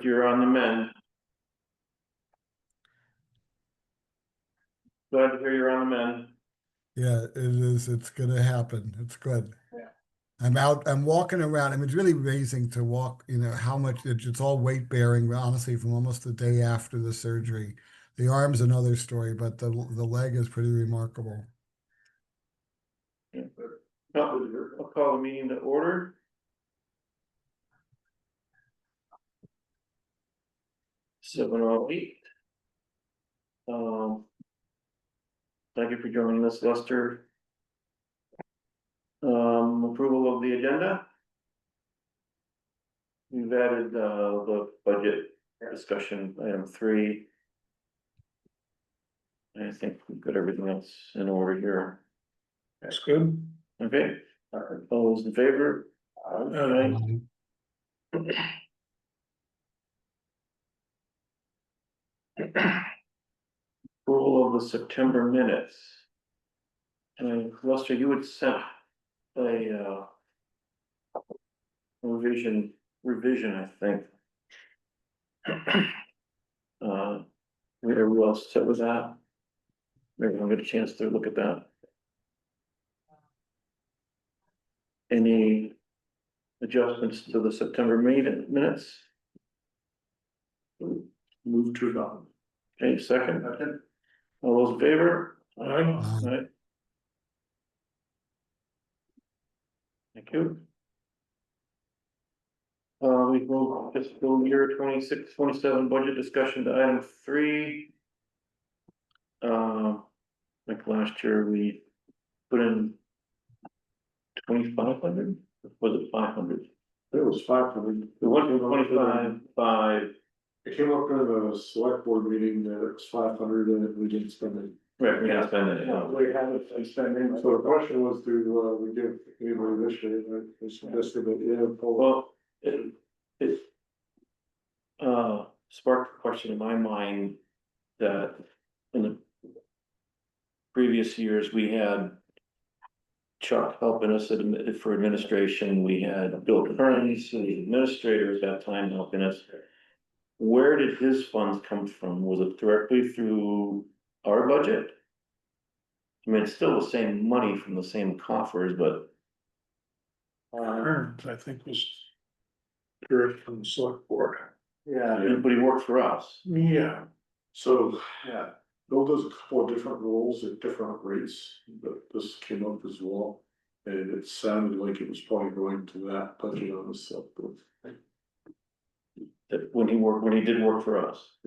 you're on the mend. Glad to hear you're on the mend. Yeah, it is. It's gonna happen. It's good. Yeah. I'm walking around. I mean, it's really amazing to walk, how much it's all weight bearing, honestly, from almost the day after the surgery. The arm's another story, but the leg is pretty remarkable. Yeah. I'll call the meeting to order. (7:08). Thank you for joining us, Lester. Approval of the agenda. We've added the budget discussion, item 3. I think we've got everything else in order here. That's good. Okay, all those in favor? Aye. Approval of the September minutes. Lester, you had sent a revision, I think. Everyone else set with that? Maybe I'll get a chance to look at that. Any adjustments to the September minutes? Move to adopt. Okay, second. All those in favor? Aye. Thank you. We move fiscal year 26-27 budget discussion to item 3. Like last year, we put in 2,500, was it 500? It was 500. We went to 25, 5. It came up in a select board meeting that it was 500 and we didn't spend it. Right, we didn't spend it. We haven't been spending. So the question was, do we give anybody this year? I suggested that, yeah. Well, it sparked a question in my mind that in the previous years, we had Chuck helping us for administration. We had Bill Kearns, the administrator at that time, helping us. Where did his funds come from? Was it directly through our budget? I mean, it's still the same money from the same coffers, but. Kearns, I think, was direct from the select board. Yeah, but he worked for us. Yeah. So, yeah, Bill does a couple of different roles at different rates, but this came up as well. And it sounded like it was probably going to that budget on the select board. That when he did work for us.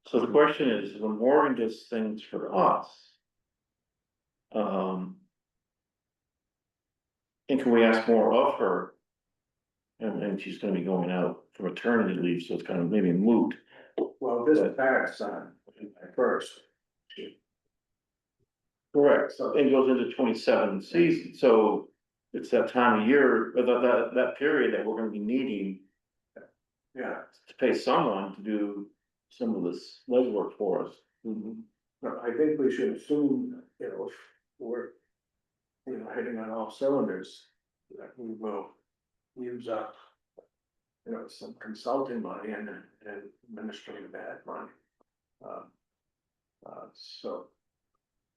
So the question is, when Morgan does things for us. And can we ask more of her? And she's gonna be going out for maternity leave, so it's kind of maybe moot. Well, this parent's on first. Correct, so it goes into 27 season, so it's that time of year, that period that we're gonna be needing. Yeah. To pay someone to do some of this legwork for us. But I think we should assume, if we're, hitting on all cylinders, that we will use up, some consulting money and administrative ad money. So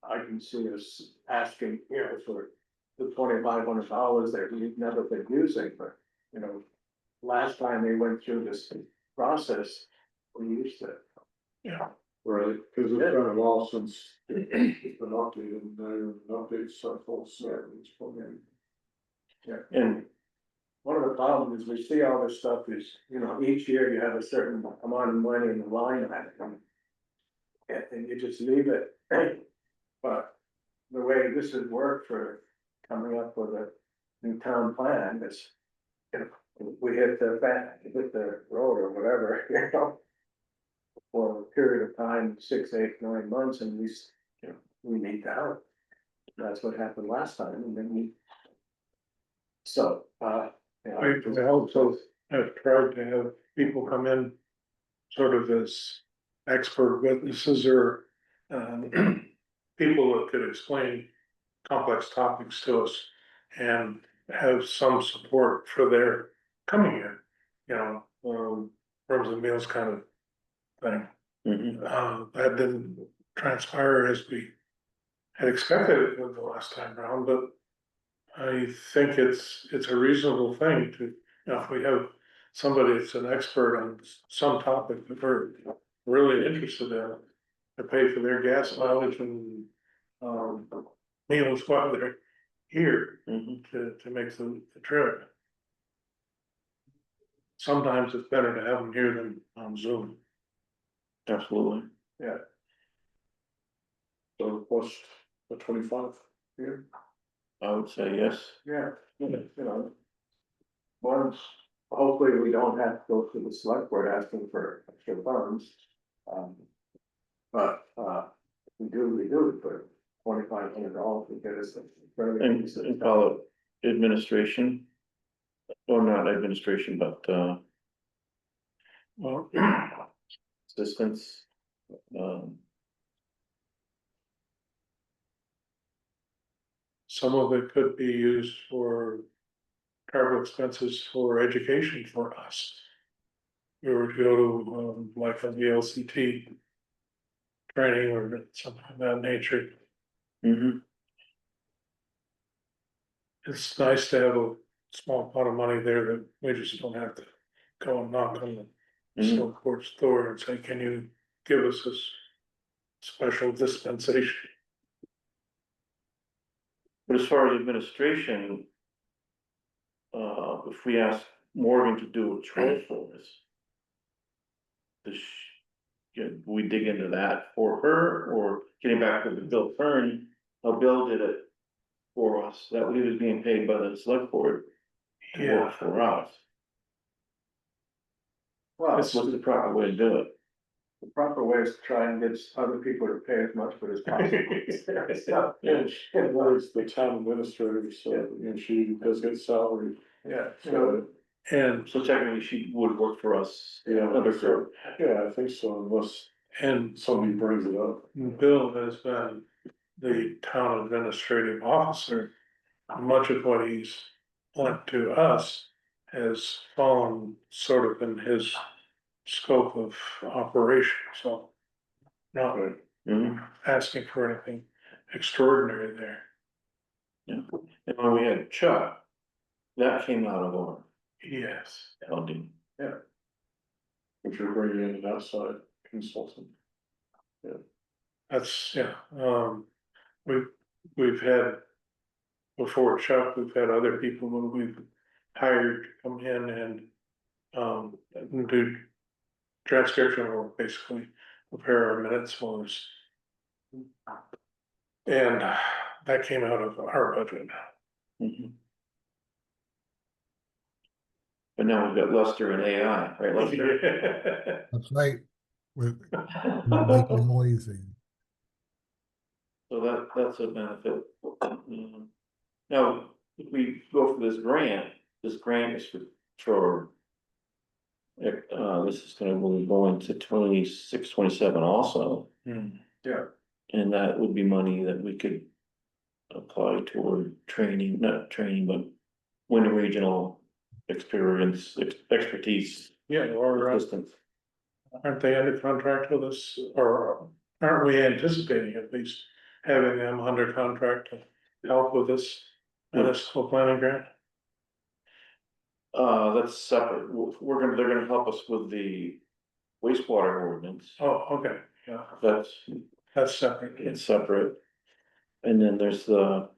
I can see us asking, for the $2,500 that we've never been using, but, last time they went through this process, we used it. Yeah. Right, because it's been a while since it's been updated, and now updates are full service program. Yeah, and one of the problems is we see all this stuff is, each year you have a certain amount of money in the line item. And you just leave it, but the way this has worked for coming up with a new town plan is, we hit the road or whatever, for a period of time, 6, 8, 9 months, and we need the help. That's what happened last time, and then I also have tried to have people come in sort of as expert witnesses or people that could explain complex topics to us and have some support for their coming in, rooms and meals kind of thing. Mhm. That didn't transpire as we had expected it would the last time around, but I think it's a reasonable thing to, you know, if we have somebody that's an expert on some topic that we're really interested in, to pay for their gas mileage and, meals while they're here Mhm. to make the trip. Sometimes it's better to have them here than on Zoom. Absolutely. So plus the 25 here. I would say yes. Yeah, you know. Once, hopefully we don't have to go to the select board asking for extra funds. Um, But, we do, but $2,500 will get us. And call it administration. Or not administration, but Well, assistance. some of it could be used for travel expenses for education for us. We were to go to, like a VLCT training or something of that nature. Mhm. It's nice to have a small pot of money there that we just don't have to go and knock on the Mhm. select board's door and say, can you give us this special dispensation? But as far as administration. If we ask Morgan to do a troll for us. We dig into that for her, or getting back to the Bill Fern, how Bill did it. For us, that he was being paid by the select board to Yeah, work for us. Well, That's what's the proper way to do it. the proper way is to try and get other people to pay as much for it as possible. And was the town administrator, so, you know, she does get salary. Yeah, So, and, So technically, she would work for us. yeah, Under so, yeah, I think so, unless and somebody brings it up. Bill has been the town administrative officer. Much of what he's lent to us has fallen sort of in his scope of operation, so. Not Mhm. asking for anything extraordinary there. And when we had Chuck, that came out of our Yes. funding. If you're bringing in an outside consultant. That's, yeah, we've had, before Chuck, we've had other people who we've hired to come in and do transcription work, basically, prepare our minutes for us. And that came out of our budget. Mhm. But now we've got Lester and AI, right, Lester? That's right. With making noisy. So that's a benefit. Now, if we go for this grant is for. This is gonna go into 26, 27 also. Yeah. And that would be money that we could apply toward training, not training, but winter regional experience, expertise, Yeah, or assistance. aren't they under contract with us, or aren't we anticipating at least having them under contract to help with this municipal planning grant? That's separate. They're gonna help us with the wastewater ordinance. Oh, okay, yeah, That's separate. it's separate. And then there's the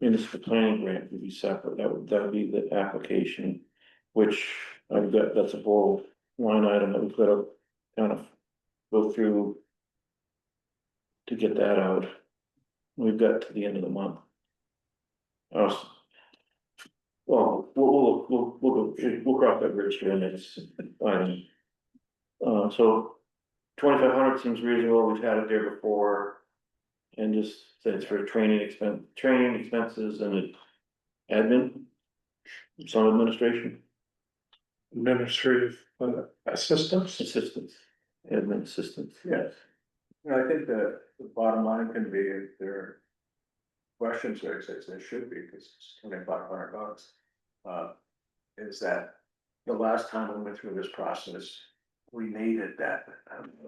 municipal planning grant would be separate. That would be the application, which I've got, that's a whole line item that we've got to kind of go through to get that out. We've got to the end of the month. Well, we'll cross that bridge here next item. So 2,500 seems reasonable. We've had it there before. And just say it's for training expenses and admin, some administration, Administrative assistance. assistance, admin assistance. Yes. You know, I think the bottom line can be if there are questions raised, as there should be, because it's $2,500. Is that the last time we went through this process, we needed that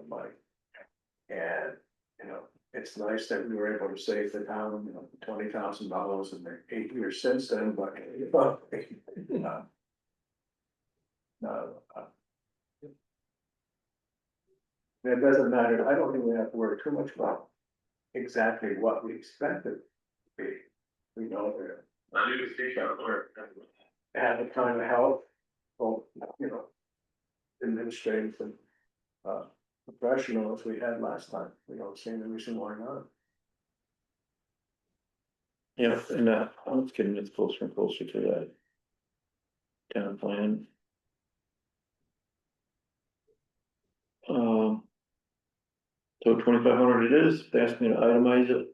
money. And, you know, it's nice that we were able to save the town, you know, $20,000 in the 8 years since then, but. It doesn't matter, I don't think we have to worry too much about exactly what we expect it to be. We know that. Have the kind of help, both, you know, administrative and, professional as we had last time. We don't see any reason why not. Yeah, and I'm getting it closer and closer to that. Town plan. So 2,500 it is, they asked me to itemize it.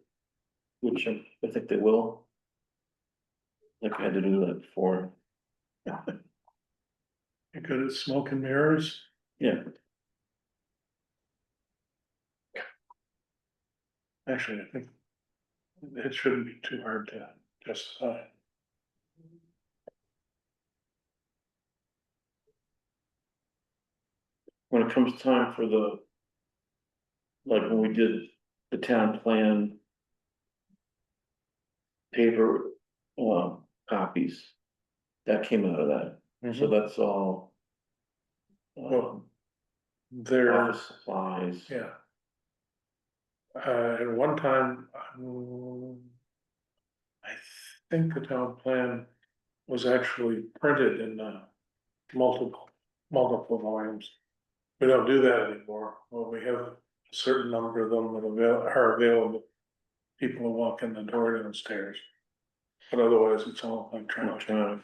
Which I think they will. Like I had to do that before, You good at smoke and mirrors? yeah, Actually, I think it shouldn't be too hard to justify. when it comes time for the. Like when we did the town plan. Paper, copies. That came out of that, so that's all. Well, There, Office supplies. yeah. At one time, I think the town plan was actually printed in multiple volumes. We don't do that anymore. Well, we have a certain number of them that are available. People who walk in the door downstairs. But otherwise, it's all electronic.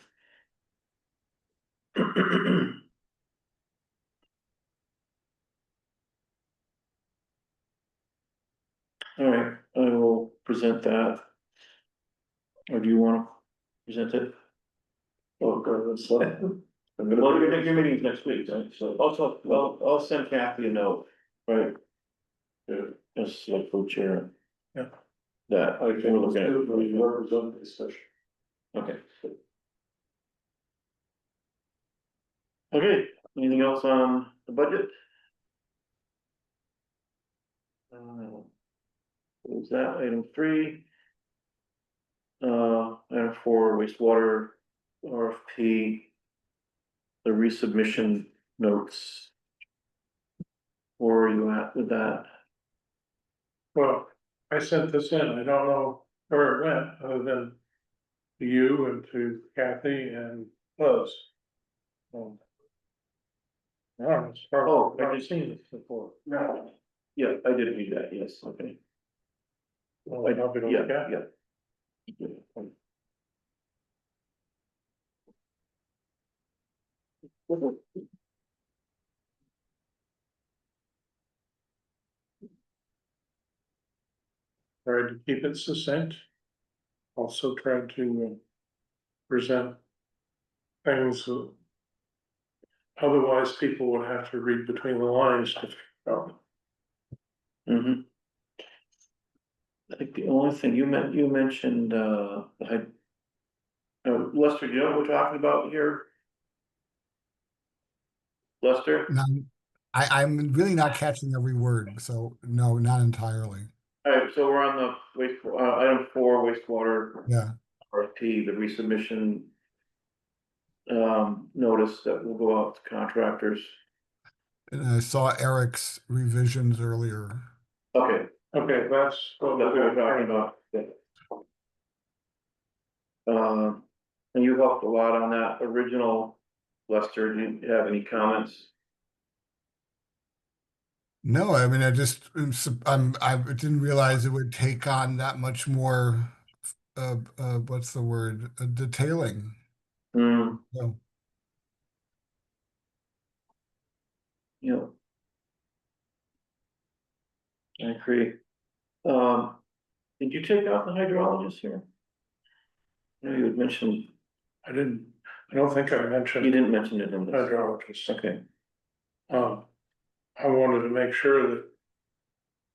All right, I will present that. Or do you wanna present it? Oh, God, that's like. Well, your meeting's next week, right? So also, I'll send Kathy a note, right? Yeah, as like co-chair. Yeah. That I think we're looking at. we represent this session. Okay. Okay, anything else on the budget? What was that, item 3? Item 4, wastewater RFP. The resubmission notes. Where are you at with that? Well, I sent this in, I don't know where it went, other than to you and to Kathy and Buzz. Yeah, it's probably. Oh, I I've just- seen this before. No, Yeah, I did read that, yes, okay. Well, I'll be Yeah, looking at. yeah. Tried to keep it succinct. Also tried to present things that otherwise people would have to read between the lines to figure out. Mm-hmm. I think the only thing you mentioned, Lester, do you know what we're talking about here? Lester? No, I'm really not catching every word, so no, not entirely. Alright, so we're on the item 4 wastewater Yeah, RFP, the resubmission. Notice that will go out to contractors. and I saw Eric's revisions earlier. Okay, Okay, that's what that's what we're talking about. And you helped a lot on that original, Lester, do you have any comments? No, I mean, I didn't realize it would take on that much more, what's the word, detailing. Hmm, So, yeah. I agree. Did you take out the hydrologist here? No, you had mentioned, I don't think I you mentioned didn't mention it in this, hydrologist. okay, I wanted to make sure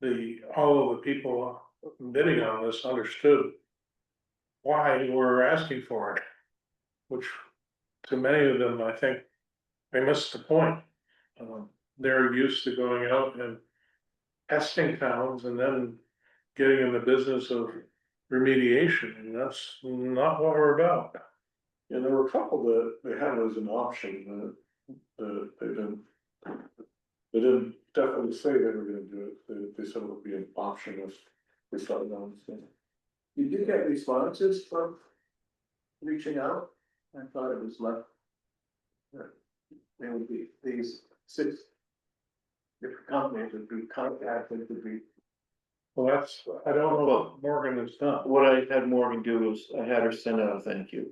that all of the people bidding on this understood why we're asking for it. Which to many of them, I think, they missed the point. They're used to going out and testing towns and then getting in the business of remediation, and that's not what we're about. Yeah, there were a couple that they had as an option, that they didn't definitely say they were gonna do it, they said it would be an option if we started on this thing. Did you get responses from reaching out? I thought it was left. There would be these 6 different companies would be contacted to be. Well, that's, I don't know what Morgan has done. What I had Morgan do was, I had her send out a thank you,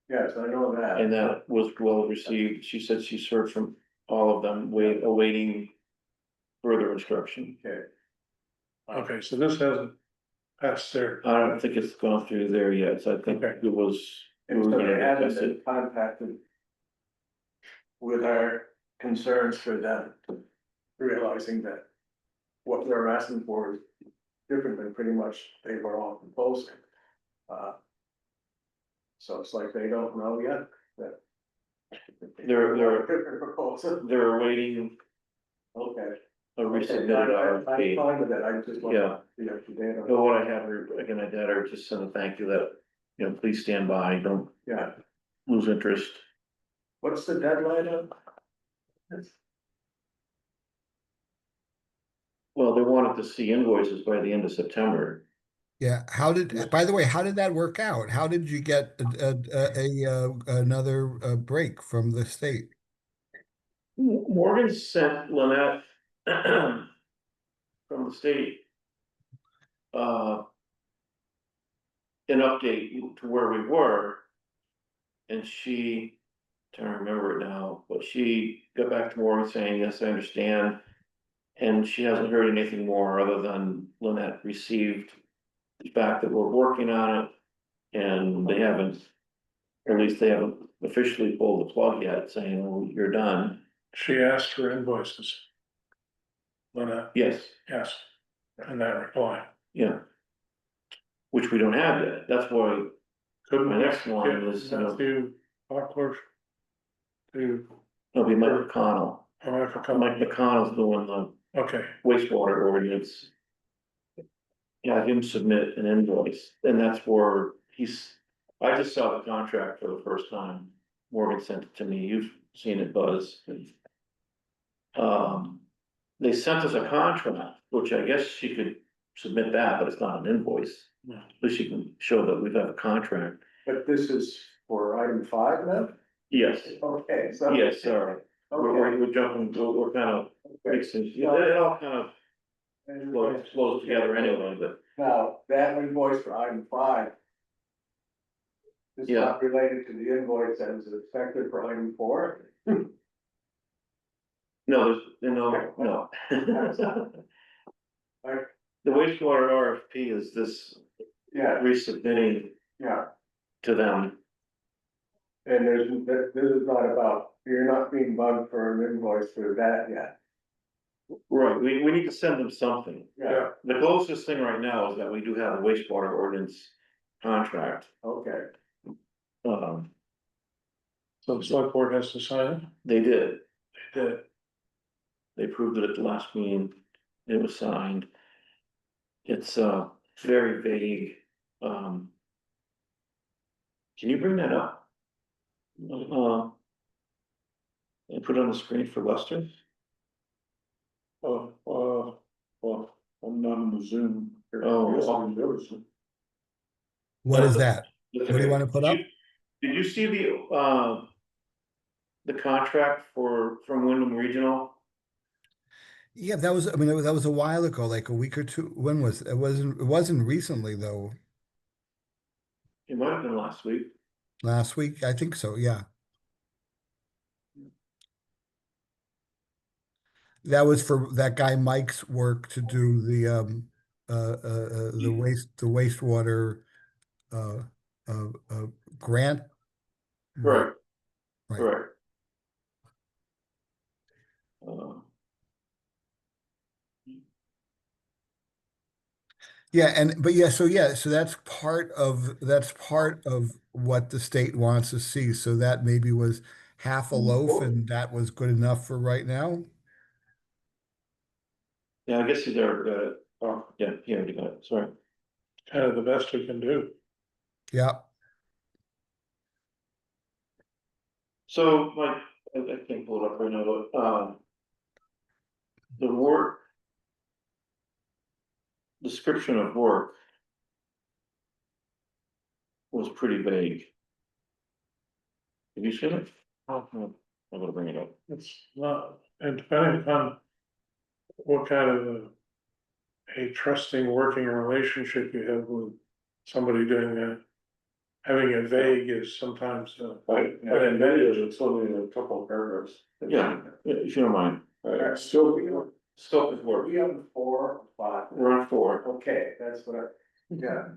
Yes, I know that. and that was well received. She said she's heard from all of them, awaiting further instruction. Okay, Okay, so this hasn't passed there. I don't think it's gone through there yet, so I think Okay. it was. we and were so gonna they haven't discuss been it. contacted with our concerns for them, realizing that what they're asking for is different than pretty much they were all proposing. So it's like they don't know yet that. They're Different proposal. they're awaiting Okay. a Okay, resubmitted I'm RFP. fine with it, I just want. Yeah. The up to date on it. But what I had her, again, I had her just send a thank you that, please stand by, don't Yeah, lose interest. what's the deadline on? this? Well, they wanted to see invoices by the end of September. Yeah, by the way, how did that work out? How did you get another break from the state? Morgan sent Lynette from the state an update to where we were. And she, trying to remember it now, but she got back to Morgan saying, yes, I understand. And she hasn't heard anything more other than Lynette received the fact that we're working on it. And they haven't, or at least they haven't officially pulled the plug yet, saying, oh, you're done. She asked for invoices. Lynette, Yes, yes, and that reply. yeah. Which we don't have yet, that's why Couldn't my we next one get is, Matthew Buckler to, it'll be Mike McConnell. Mike McConnell's doing the Okay, wastewater ordinance. Yeah, him submit an invoice, and that's where I just saw the contract for the first time. Morgan sent it to me, you've seen it, Buzz. They sent us a contract, which I guess she could submit that, but it's not an invoice. No. At least she can show that we've had a contract. But this is for item 5 then? Yes, Okay, so. yes, sorry, Okay. we're jumping, we're kind of mixing, it all kind of flows together anyway, but. Now, that invoice for item 5. Is Yeah. not related to the invoice that is expected for item 4. No, no. The wastewater RFP is this Yeah, resubmitting yeah, to them. and this is not about, you're not being bugged for an invoice for that yet. Right, we need to send them something. Yeah, The closest thing right now is that we do have a wastewater ordinance contract. okay, so the select board has to sign it? They did, They did. they approved it at the last meeting, it was signed. It's very vague, can you bring that up? And put it on the screen for Lester? Well, I'm not in the Zoom. here. Oh, Yes, well. I'm there, so- What is that? What do you want to put up? Did you see the contract from Wyndham Regional? Yeah, that was, I mean, that was a while ago, like a week or two. When was, it wasn't recently though. It might have been last week. Last week, I think so, yeah. That was for that guy Mike's work to do the wastewater grant. Right. Right. Right. Yeah, so that's part of what the state wants to see. So that maybe was half a loaf and that was good enough for right now. Yeah, I guess he's already got it. Oh, yeah, he already got it, sorry. Kind of the best we can do. Yeah, So, Mike, I can't pull it up right now, but, the work. Description of work. Was pretty vague. Have you seen it? Oh, no, I'm gonna bring it up. It's not, and depending upon what kind of a trusting working relationship you have with somebody doing that. Having it vague is sometimes, But in video, it's only a couple of paragraphs. Yeah, if you don't mind. Still, Scope of work, We have 4 or 5. we're on 4. Okay, that's what I, yeah,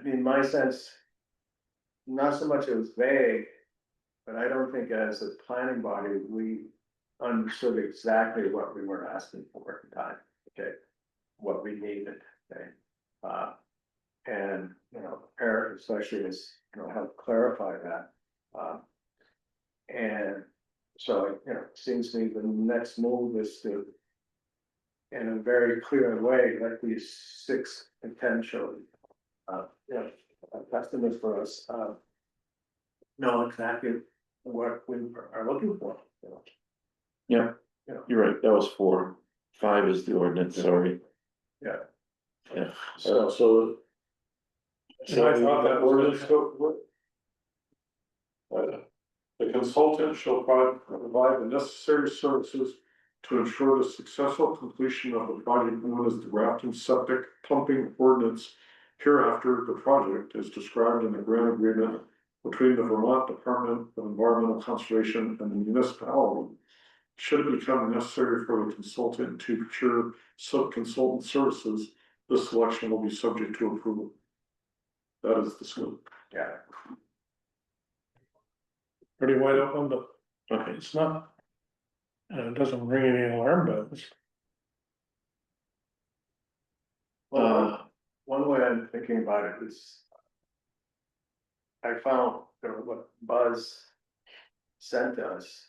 in my sense. Not so much it was vague, but I don't think as a planning body, we understood exactly what we were asking for at the time, okay? What we needed, okay? And, you know, Eric especially has, you know, helped clarify that. And so, you know, it seems to me the next move is to, in a very clear way, let these 6 potential, you know, customers for us, know exactly what we are looking for, you know. Yeah, Yeah. you're right, that was 4. 5 is the ordinance, sorry. Yeah. Yeah, so. I thought that was- Ordinance scope work. The consultant shall provide the necessary services to ensure the successful completion of the project known as the Grafton Septic Pumping Ordinance. Hereafter, the project is described in the grant agreement between the Vermont Department of Environmental Conservation and the municipality. Should it become necessary for the consultant to procure sub-consultant services, this selection will be subject to approval. That is the scope. Yeah. pretty wide open, but okay, it's not. It doesn't ring any alarm bells. Well, one way I'm thinking about it is. I found that what Buzz sent us.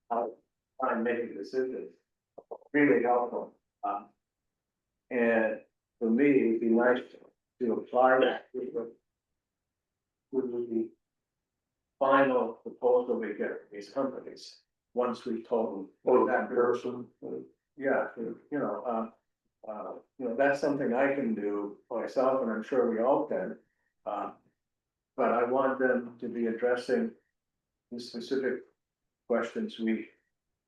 How I'm making decisions, really helpful. And for me, it'd be nice to apply that with the final proposal we get from these companies, once we've told them. Or what that comparison. Yeah, you know, that's something I can do myself, and I'm sure we all can. But I want them to be addressing the specific questions we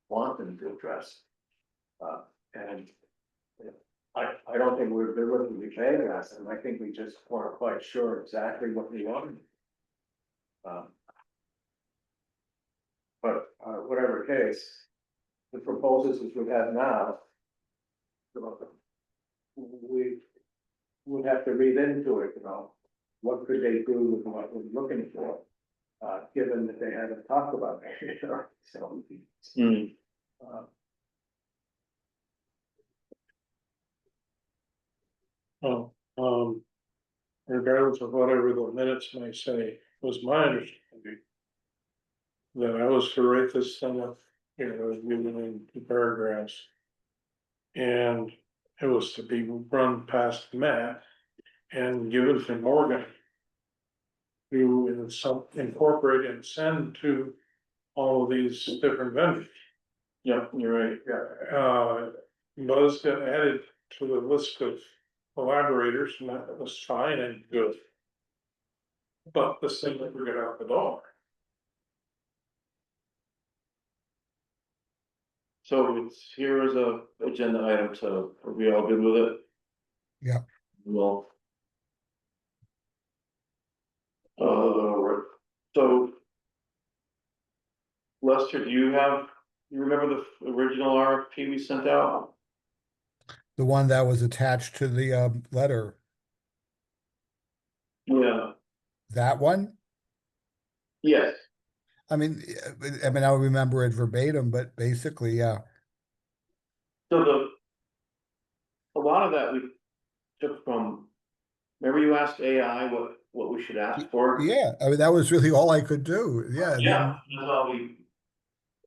want them to address. And I don't think we're deliberately vague as them, I think we just weren't quite sure exactly what we wanted. But whatever case, the proposals which we have now. We would have to read into it, you know, what could they do with what we're looking for? Given that they haven't talked about it, you know, so. Hmm. Regardless of whatever the minutes may say, was my understanding. That I was to write this thing up, you know, given in 2 paragraphs. And it was to be run past Matt and given to Morgan. To incorporate and send to all of these different vendors. Yeah, you're right. Buzz got added to the list of collaborators, and that was fine and good. But this thing never got out the door. So it's here as a agenda item, so are we all good with it? Yeah. Well. So. Lester, do you remember the original RFP we sent out? the one that was attached to the letter, Yeah, that one? yes, I mean, I don't remember it verbatim, but basically, yeah. so a lot of that we took from, remember you asked AI what what we should ask for. Yeah, I mean, that was really all I could do, yeah. and Yeah, then- that's all we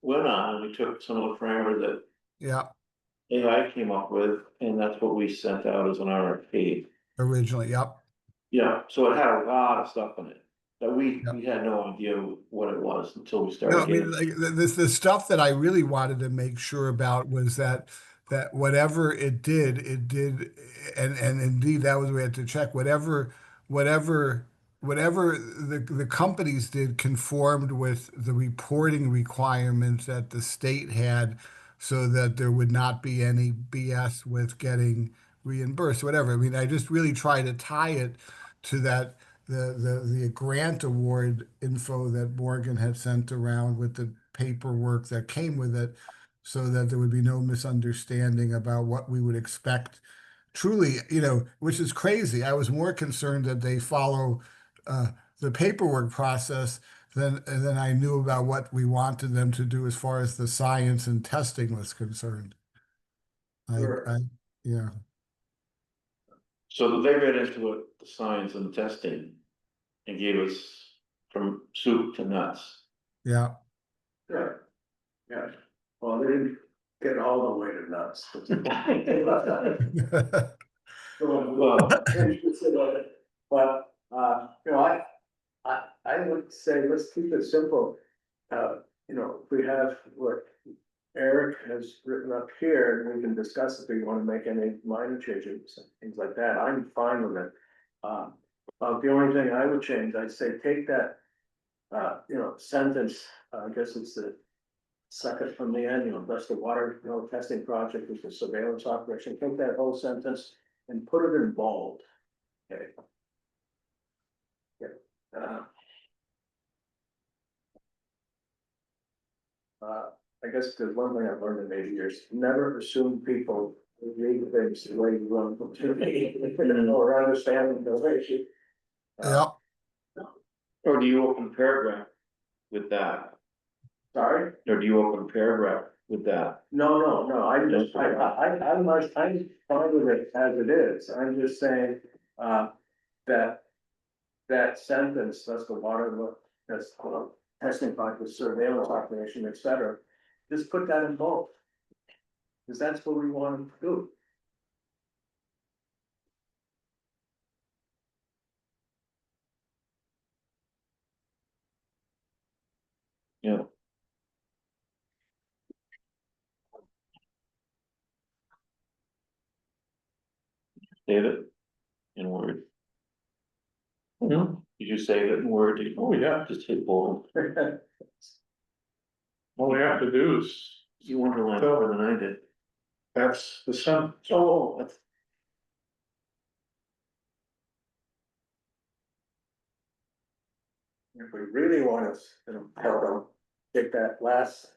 went on, and we took some of the parameters that Yeah, AI came up with, and that's what we sent out as an RFP. originally, yep, Yeah, so it had a lot of stuff in it that we Yep. had no idea what it was until we no, started I mean, getting. like, the stuff that I really wanted to make sure about was that whatever it did, and indeed, that was we had to check, whatever the companies did conformed with the reporting requirements that the state had, so that there would not be any BS with getting reimbursed, whatever. I mean, I just really try to tie it to that, the grant award info that Morgan had sent around with the paperwork that came with it, so that there would be no misunderstanding about what we would expect. Truly, which is crazy. I was more concerned that they follow uh, the paperwork process than I knew about what we wanted them to do as far as the science and testing was concerned. Sure. Yeah, So they read into it, the science and testing, and gave us from soup to nuts. yeah. Yeah. Yeah, well, they didn't get all the way to nuts. Well, But, I would say, let's keep it simple. If we have what Eric has written up here, and we can discuss if we wanna make any minor changes, and things like that, I'm fine with it. The only thing I would change, I'd say take that, sentence, I guess it's the second from the end, that's the water, testing project with the surveillance operation, take that whole sentence and put it in bold. Okay. Yeah. I guess there's one thing I've learned in 80 years, never assume people read things the way you want them to read, or understand the way you. Yeah, or do you open paragraph with that? Sorry? Or do you open paragraph with that? No, I'm just, I'm fine with it as it is, I'm just saying, that sentence, that's the water, that's testing project, surveillance operation, et cetera. Just put that in bold. Cause that's what we want to do. Yeah. Save it in Word. No, did you save it in Word? Oh, yeah. Just hit bold. All we have to do is, You underlined more than I did. that's the sentence. Oh, that's. If we really want to, tell them, take that last,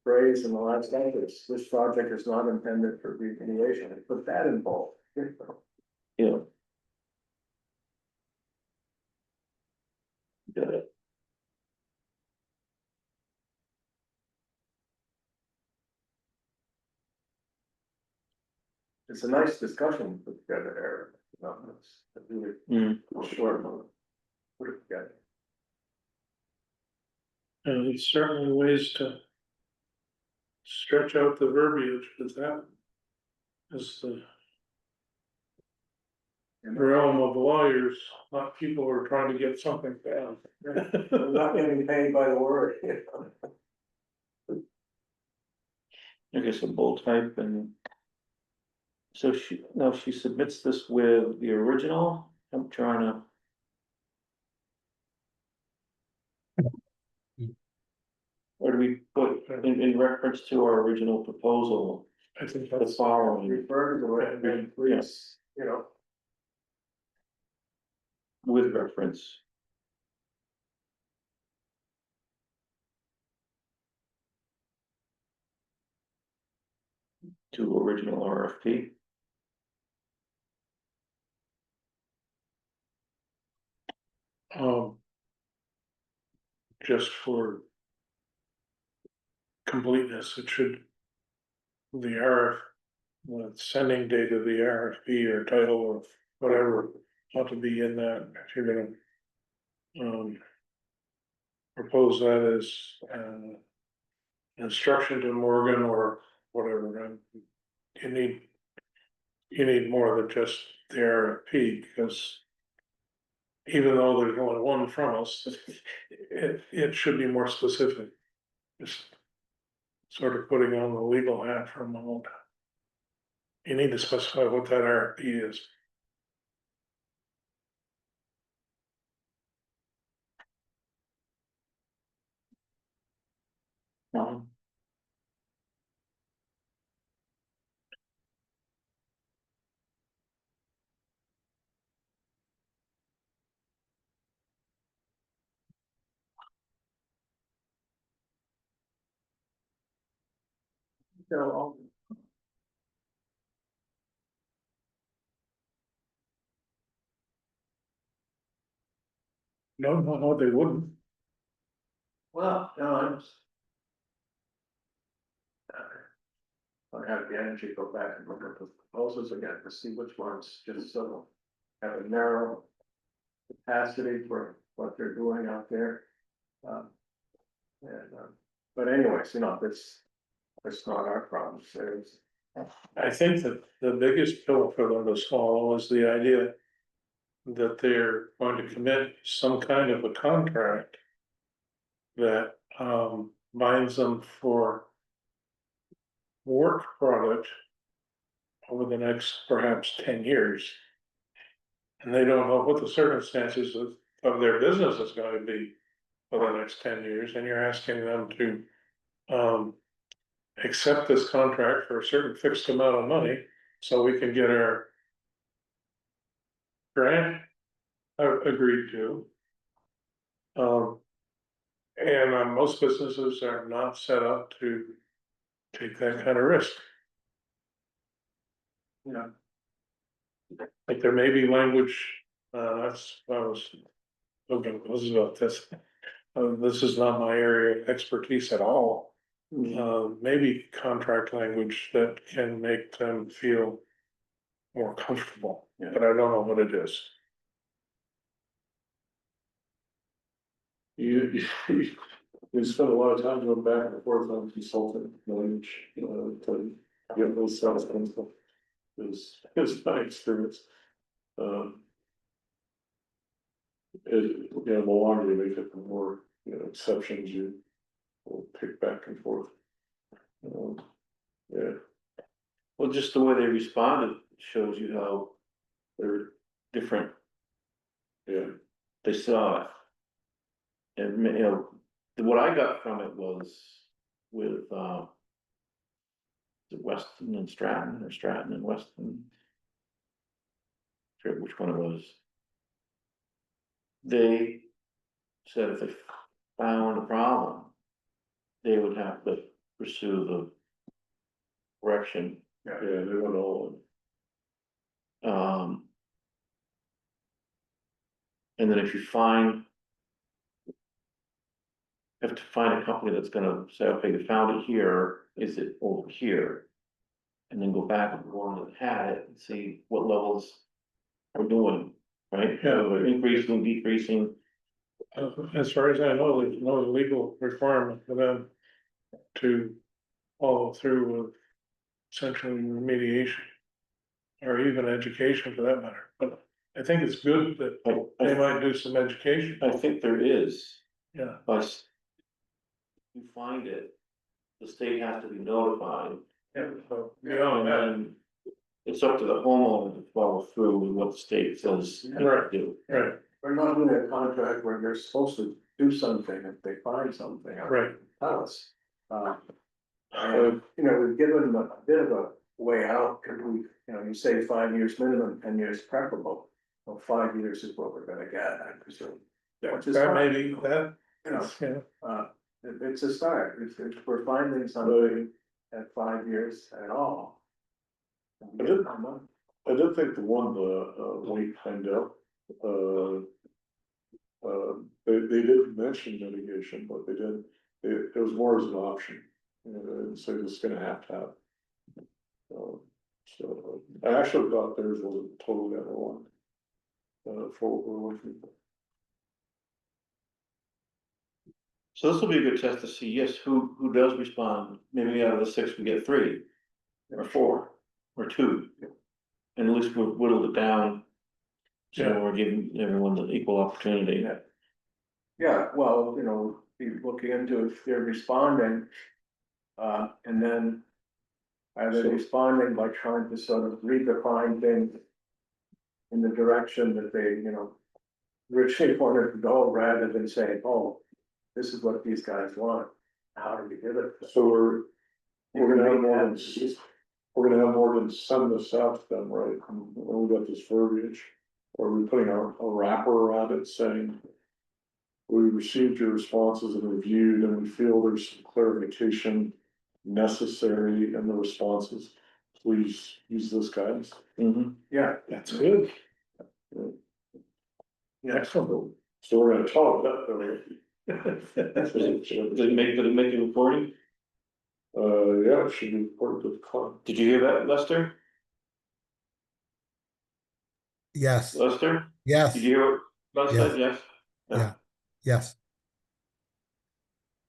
phrase in the last sentence, this project is not intended for remediation, and put that in bold. Yeah. Got it. It's a nice discussion put together, Eric, it's a really short one. Put it together. And there's certainly ways to stretch out the verbiage, because that is the realm of lawyers, not people who are trying to get something down. I'm not getting paid by the word. I guess a bold type and. So she submits this with the original, I'm trying to. Or do we put in reference to our original proposal, I think the that's, following Refer to it, and then please, with reference? To original RFP. just for completeness, it should. The sending date of the RFP or title or whatever ought to be in that, if you're gonna. Propose that as, instruction to Morgan or whatever, and you need. You need more than just the RFP, because. Even though there's only one from us, it should be more specific. Just sort of putting on the legal hat for a moment. You need to specify what that RFP is. So, No, they wouldn't. well, no, I'm. I have the energy to go back and look at the proposals again to see which ones just sort of have a narrow capacity for what they're doing out there. But anyways, it's not our problem, there's. I think that the biggest pill for them to swallow is the idea. That they're going to commit some kind of a contract. That binds them for. Work product. Over the next perhaps 10 years. And they don't know what the circumstances of their business is going to be. For the next 10 years, and you're asking them to. Accept this contract for a certain fixed amount of money, so we can get our. Grant. Agreed to. And most businesses are not set up to. Take that kind of risk. You know, Like there may be language, I was. Okay, this is about this. This is not my area of expertise at all. Maybe contract language that can make them feel. More comfortable, but I don't know what it is. You spend a lot of time going back and forth on consultant language, to get those sales things. Is my experience. The longer you make it, the more, exceptions you will pick back and forth. Yeah, Well, just the way they responded shows you how they're different, yeah, they saw it. And, what I got from it was with, is it Weston and Stratton, or Stratton and Weston? Forget which one it was. They said if they found a problem, they would have to pursue the correction. yeah, they went all Um. And then if you find. Have to find a company that's gonna say, okay, you found it here, is it over here? And then go back to the one that had it and see what levels are doing, right? Yeah. Increasing, decreasing, As far as I know, there's no legal requirement for them. To follow through with essentially remediation. Or even education for that matter, but I think it's good that they might do some education. I think there is, Yeah, but. You find it, the state has to be notified. yeah, so And beyond that, then it's up to the homeowner to follow through with what the state says they Right. do. right, we're not doing a contract where they're supposed to do something if they find something. right. Tell us. And, we've given them a bit of a way out, because you say 5 years minimum, 10 years preferable. Well, 5 years is what we're gonna get, I presume. Which is That fine. may be that, Yeah, it's a start, if we're finding something at 5 years at all. I did think the one, Wayne Heindel, they didn't mention mitigation, but they did, it was more as an option. So it's gonna have to have. So I actually thought theirs wasn't totally number one. for what we're looking for. So this will be a good test to see, yes, who does respond, maybe out of the 6, we get 3, or 4, or 2. And at least we've whittled it down. So Yeah. we're giving everyone the equal opportunity. Yeah, well, you know, be looking into if they're responding. And then either responding by trying to sort of redefine things in the direction that they, you know, originally wanted to go, rather than saying, oh, this is what these guys want, how do we give it? So we're gonna have more than send this out to them, right? When we got this verbiage, or are we putting a wrapper around it saying, we received your responses and reviewed, and we feel there's some clarification necessary in the responses. Please use this guidance. Mhm. Yeah, That's good. yeah, Excellent. So we're gonna talk about Did it make a recording? yeah, it should be important to the client. Did you hear that, Lester? Yes, Lester? yes, Did you hear what Buzz said? Yes? Yeah. yes.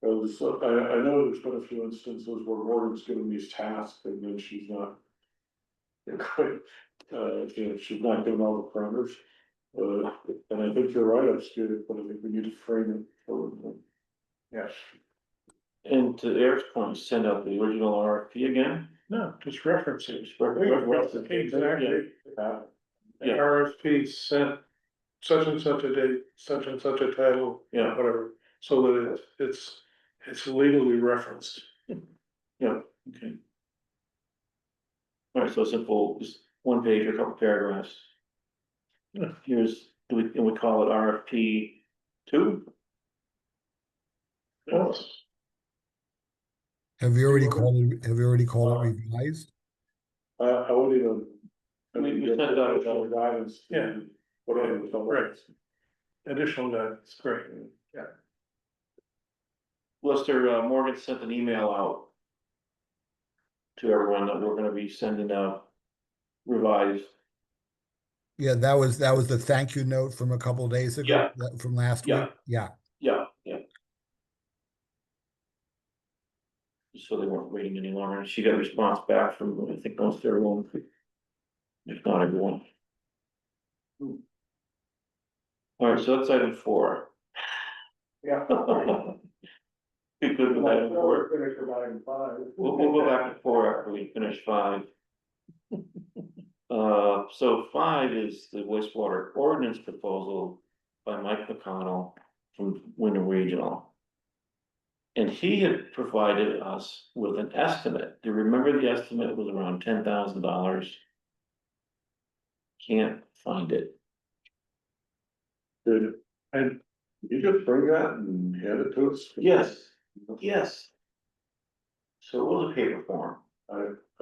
Because I know there's been a few instances where Morgan's given these tasks and then she's not. You know, she's not given all the parameters. And I think you're right, it's good, but I think we need to frame it for them. yes. And to Eric's point, send out the original RFP again? No, just reference it. Exactly. Yeah. RFP sent such and such a date, such and such a title, Yeah, whatever, so that it's legally referenced. yeah, okay. Alright, so simple, just 1 page or a couple paragraphs. Yeah. Here's, and we call it RFP 2? Yes. Have you already called it, revised? I would even. We sent it out. Additional guidance. Yeah. Whatever. the hell Right. it is. Additional guidance, great. Lester, Morgan sent an email out to everyone that we're gonna be sending out revised. Yeah, that was the thank you note from a couple days ago, from last Yeah. week, yeah. Yeah. So they weren't waiting any longer, and she got a response back from, I think, most everyone. If not everyone. Alright, so that's item 4. Yeah. Be good with item 4. Finish with item 5. We'll go back to 4 after we finish 5. So 5 is the wastewater ordinance proposal by Mike McConnell from Wyndham Regional. And he had provided us with an estimate. Do you remember the estimate was around $10,000? Can't find it. Good. And you just bring that and hand it to us? Yes. So it was a paper form. I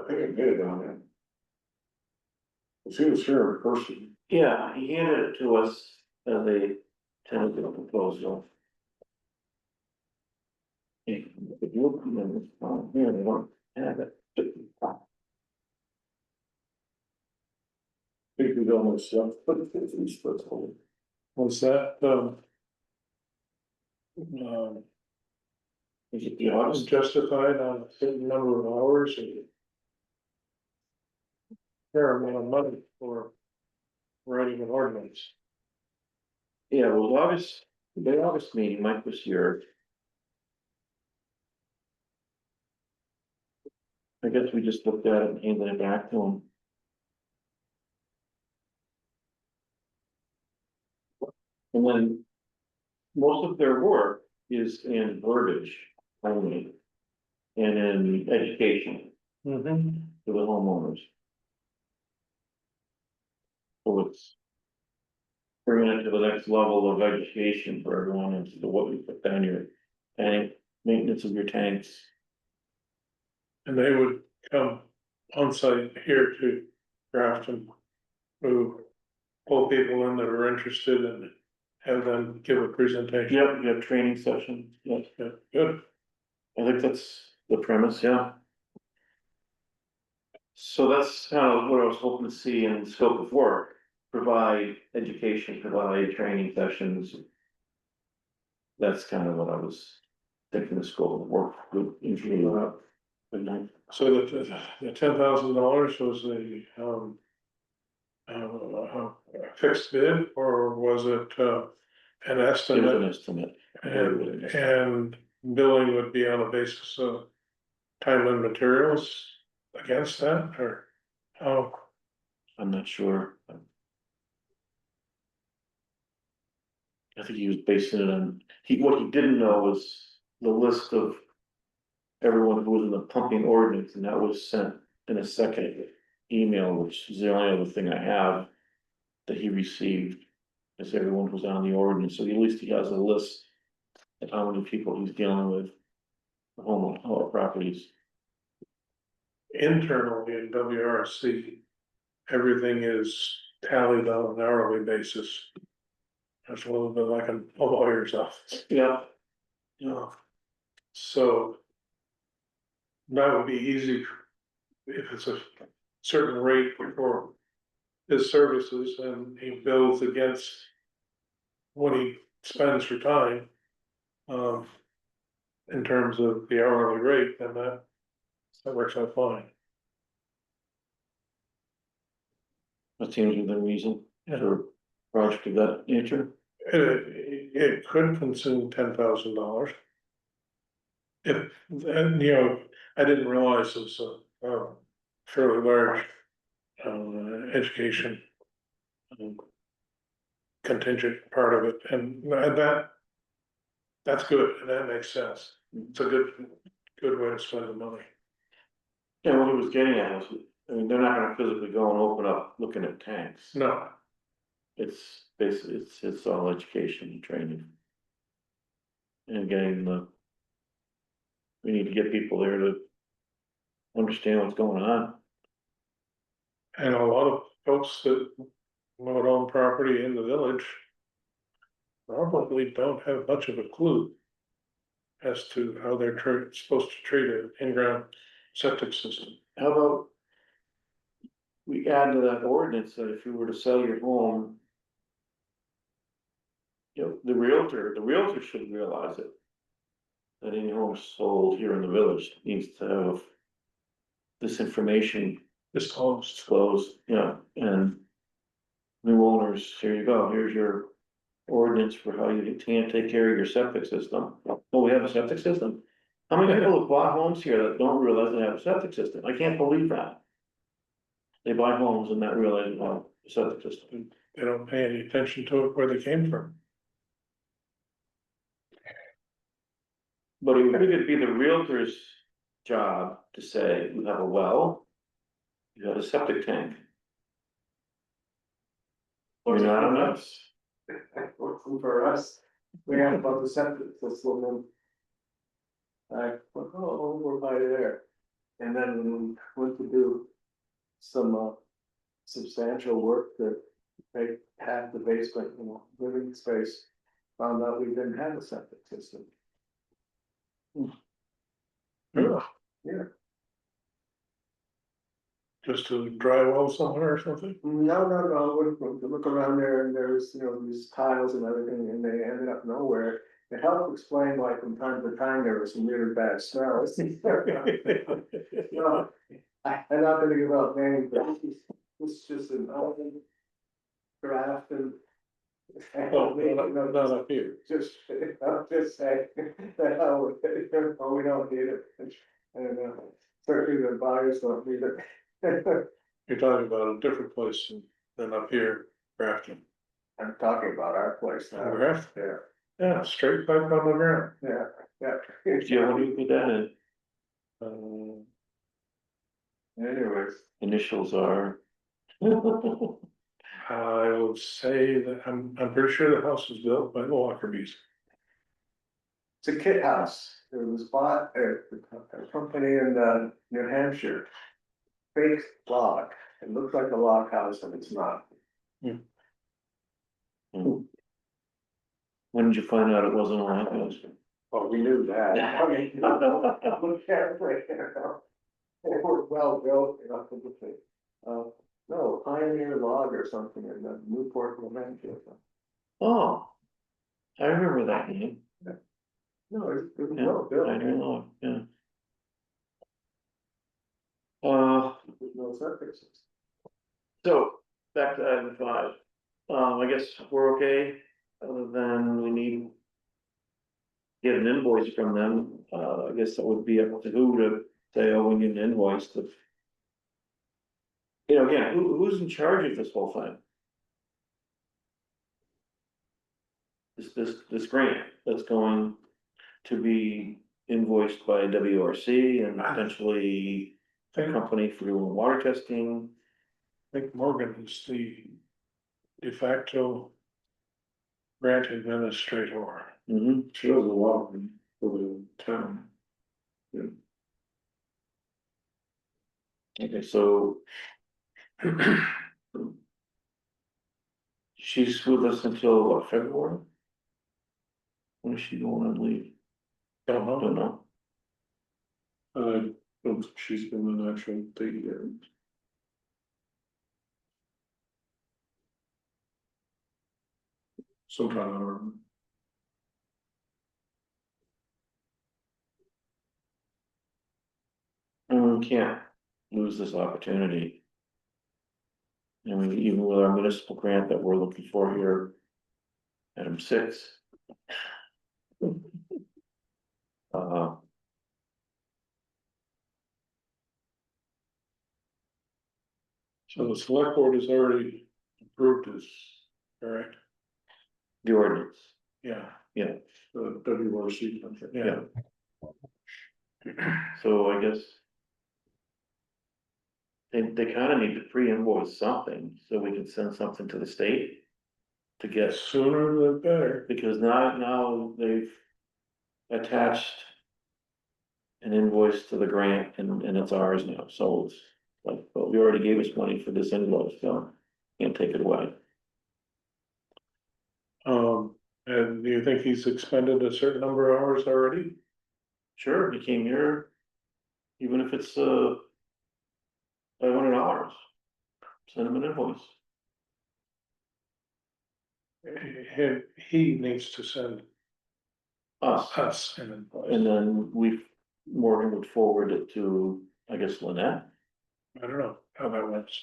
think I made it down there. Cause he was here in person. Yeah, he handed it to us as a tentative proposal. If you look in this file here, they don't have it. I think we almost left, but it's whole. Was that, Is it the August? justified on a certain number of hours or? Fair amount of money for writing an ordinance. Yeah, well, August, the August meeting, Mike was here. I guess we just looked at it and handed it back to him. And then most of their work is in verbiage only. And in education Mm-hmm. for the homeowners. So it's bringing it to the next level of education for everyone as to what we put down your tank, maintenance of your tanks. And they would come on site here to Grafton. Who pull people in that are interested and have them give a presentation. Yep, you have training sessions, yes, Yeah, good. I think that's the premise, yeah. So that's kind of what I was hoping to see in scope of work. provide education, provide training sessions. That's kind of what I was thinking the scope of work would include. So the $10,000 was a fixed bid, or was it, an It was an estimate? estimate. And billing would be on the basis of time and materials against that, or how? I'm not sure. I think he was basing it on, what he didn't know was the list of everyone who was in the pumping ordinance, and that was sent in a second email, which is the only other thing I have that he received, is everyone who's on the ordinance, so at least he has a list of how many people he's dealing with, home properties. Internally in WRC, everything is tallied on an hourly basis. That's a little bit like a lawyer's office. Yeah. So that would be easy if it's a certain rate for his services and he bills against what he spends for time. In terms of the hourly rate, then that works out fine. That seems within reason Yeah. for a project of that nature. It could consume $10,000. If, and I didn't realize it was a fairly large education contingent part of it, and that's good, and that makes sense. It's a good way to spend the money. Yeah, what he was getting at was, I mean, they're not gonna physically go and open up looking at tanks. No, It's basically, it's all education and training. And getting we need to get people there to understand what's going on. and a lot of folks that own property in the village probably don't have much of a clue as to how they're supposed to treat an in-ground septic system. How about we add to that ordinance that if you were to sell your home, the realtor should realize it. That any home sold here in the village needs to have this information disclosed, and new owners, here you go, here's your ordinance for how you can take care of your septic system. Oh, we have a septic system? How many people have bought homes here that don't realize they have a septic system? I can't believe that. They buy homes and not realize, well, septic system. They don't pay any attention to it where they came from. But it would be the realtor's job to say, you have a well, you have a septic tank. You're not on us. For us, we have about the septic system and we're by there. And then when we went to do some substantial work to make half the basement, living space, found out we didn't have a septic system. Yeah. Yeah. Just to dry well somewhere or something? No, look around there and there's, these tiles and everything and they ended up nowhere. It helped explain why from time to time there was some really bad smells. I'm not gonna give out names, but this is just an open draft and. Oh, not up here. Just, I'm just saying, that hell with it, we don't need it, and certainly the buyers don't need it. You're talking about a different place than up here, Grafton. I'm talking about our place now. Grafton? Yeah, Yeah, straight pipe on the ground. yeah. Yeah, what do you put that in? Anyways, Initials are. I would say that I'm pretty sure the house was built by the Lockerbys. it's a kit house, it was bought at a company in New Hampshire. Fake log, it looks like a log house and it's not. When did you find out it wasn't a land house? Well, we knew that. I mean, look carefully, They were well built, No, Pioneer Log or something in the Newport, New Hampshire. Oh. I remember that name. No, it was Yeah, well built. I don't know, yeah. There's no septic system. So, back to item 5, I guess we're okay, other than we need. Get an invoice from them, I guess that would be up to who to say, oh, we need an invoice to. You know, again, who's in charge of this whole thing? This grant that's going to be invoiced by WRC and potentially a company for doing water testing. I think Morgan is the de facto grant administrator. Mhm. She does a lot for the town. Okay, so. She's with us until what, February? When is she going on leave? Don't Don't know. know. Don't think she's been an actual date yet. Sometime, I don't know. And we can't lose this opportunity. I mean, even with our municipal grant that we're looking for here. Item 6. Uh, So the select board has already approved this, correct? the ordinance, Yeah. yeah, The WRC contract. Yeah. so I guess. They kind of need to pre-invoice something, so we can send something to the state. To The get, sooner the better. because now they've attached. An invoice to the grant and it's ours now, so it's like, but we already gave us money for this invoice, so can't take it away. And do you think he's expended a certain number of hours already? Sure, he came here, even if it's $500, send him an invoice. He needs to send Us, us an invoice. and then Morgan would forward it to, I guess, Lynette. I don't know how that works.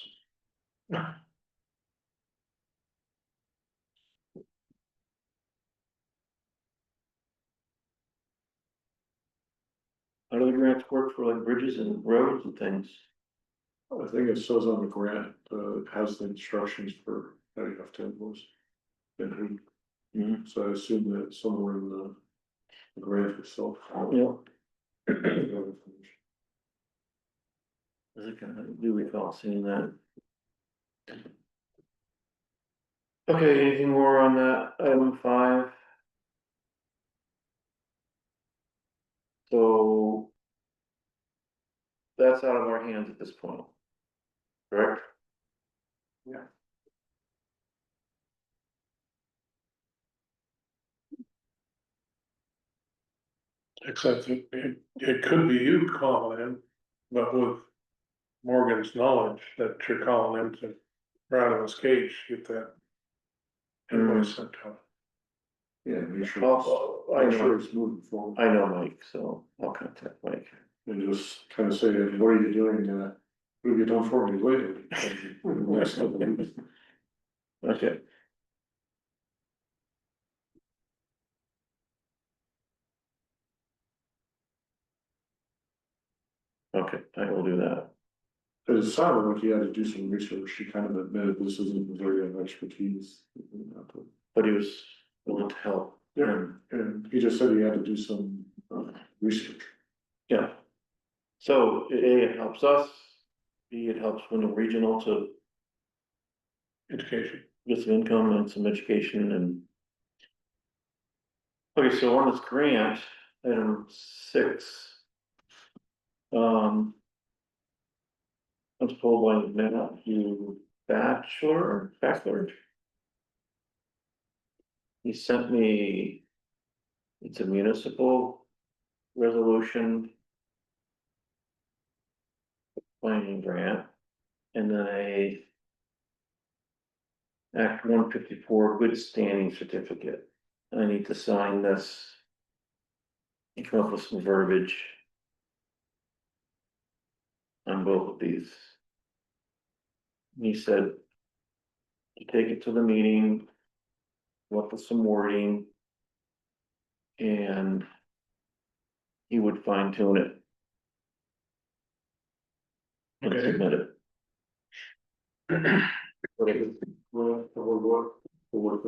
How do the grants work for like bridges and roads and things? I think it says on the grant, it has the instructions for how you have to invoice. And who, Mhm. so I assume that somewhere in the grant itself. Yeah. Is it gonna, do recall seeing that? Okay, anything more on that, item 5? So. That's out of our hands at this point. Correct? Yeah. Except it could be you calling in, but with Morgan's knowledge that you're calling in to rattle his cage, get that invoice sent out. Yeah, make sure, Oh, I make sure know, it's moving forward. I know Mike, so I'll contact Mike. And just kind of say, what are you doing, what have you done for me lately? In the last couple of weeks. Okay. Okay, I will do that. Cause it sounded like he had to do some research, he kind of admitted this isn't his area of expertise. But he was willing to help. Yeah, and he just said he had to do some, research. Yeah. So A, it helps us, B, it helps Wyndham Regional to Education. get some income and some education and. Okay, so on this grant, item 6. I was told by Matthew Bachelor. He sent me. It's a municipal resolution. Planning grant, and then a Act 154, good standing certificate. I need to sign this. And come up with some verbiage. On both of these. He said. To take it to the meeting. Come up with some wording. And. He would fine tune it. And Okay. submit it.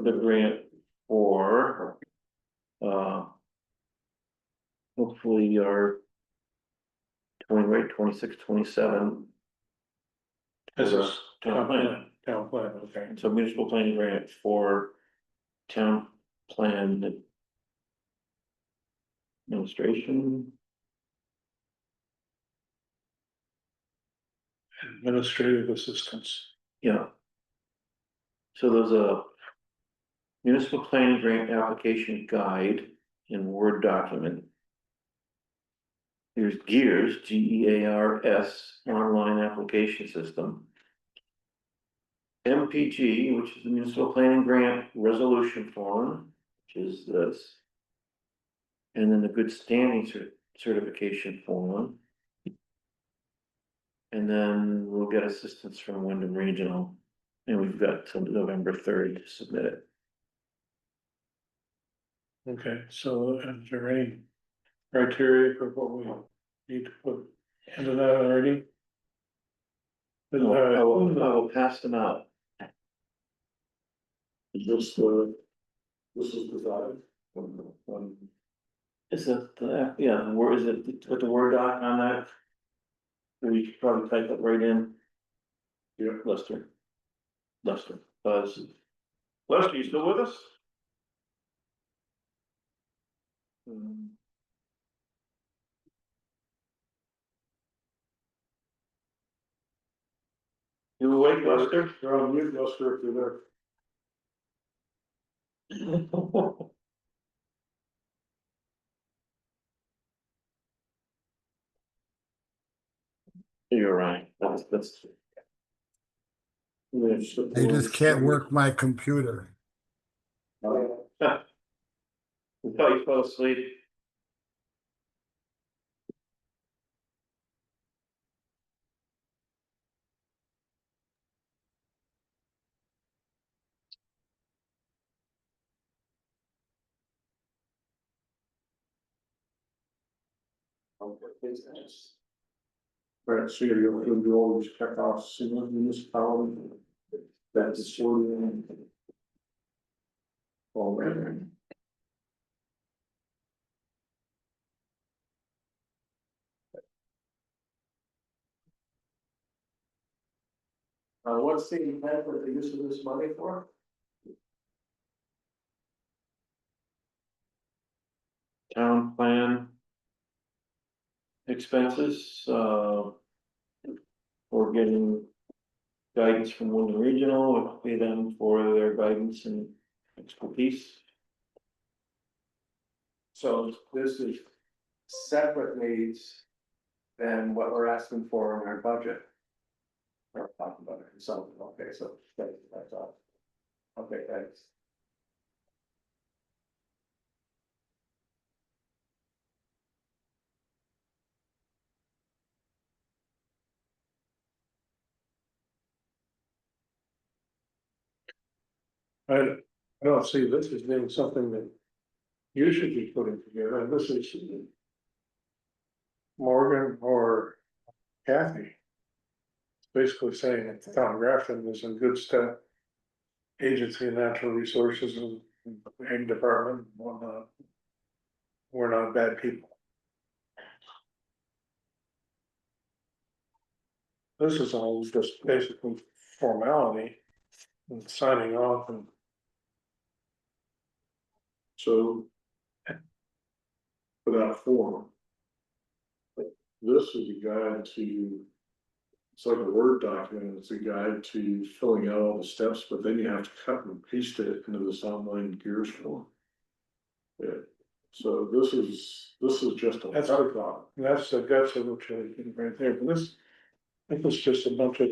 The grant for. Hopefully our. 26, 27. This is Town plan. town plan, okay. So municipal planning grant for. Town plan. Administration, Administrative assistance. yeah. So there's a. Municipal planning grant application guide in Word document. Here's GEARS, GEARS, online application system. MPG, which is the municipal planning grant resolution form, which is this. And then the good standing certification form. And then we'll get assistance from Wyndham Regional, and we've got till November 3rd to submit it. Okay, so is there any criteria for what we need to put into that already? I will pass them out. This is the guide. Is it, yeah, where is it, put the Word doc on that? Or you could probably type it right in. Yeah. Lester, Buzz. Lester, you still with us? You awake, Lester? You're on mute, Lester, if you're there. You're right, that's. I just can't work my computer. We thought you fell asleep. Right, so you always check off single municipality. That's sort of. All right. What's the intent for the use of this money for? Town plan. Expenses, we're getting. Guidance from Wyndham Regional, we'll pay them for their guidance and expertise. So this is separate needs than what we're asking for in our budget. Or talking about it, something, okay, so that's all. Okay, thanks. I don't see this as being something that you should be putting together, and this is Morgan or Kathy. Basically saying that the town of Grafton is in good stead. Agency of Natural Resources and Ag Department, and whatnot. We're not bad people. This is all just basically formality and signing off and. So. For that form. This is a guide to. It's like a Word document, it's a guide to filling out all the steps, but then you have to cut and paste it into this online GEARS form. Yeah, so this is just a. That's the guts of what you're looking right there, but this. I think it's just a bunch of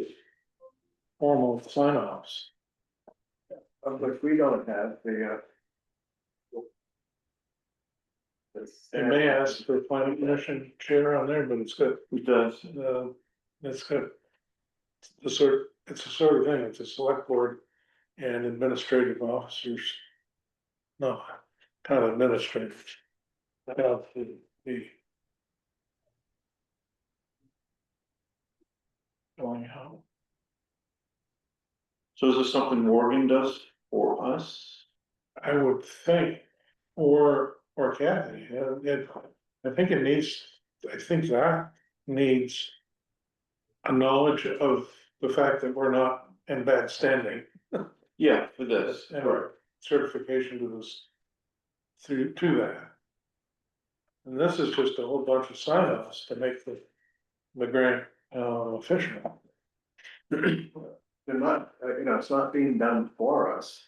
formal sign offs. of which we don't have the. It may ask for planning commission chair on there, but it's got, It does. it's got. It's the sort of thing, it's a select board and administrative officers. No, kind of administrative. The. Going how? So is this something Morgan does for us? I would think, or Kathy, I think it needs, I think that needs. A knowledge of the fact that we're not in bad standing. Yeah, for this. And certification to this. To that. And this is just a whole bunch of sign-offs to make the grant, official. They're not, it's not being done for us.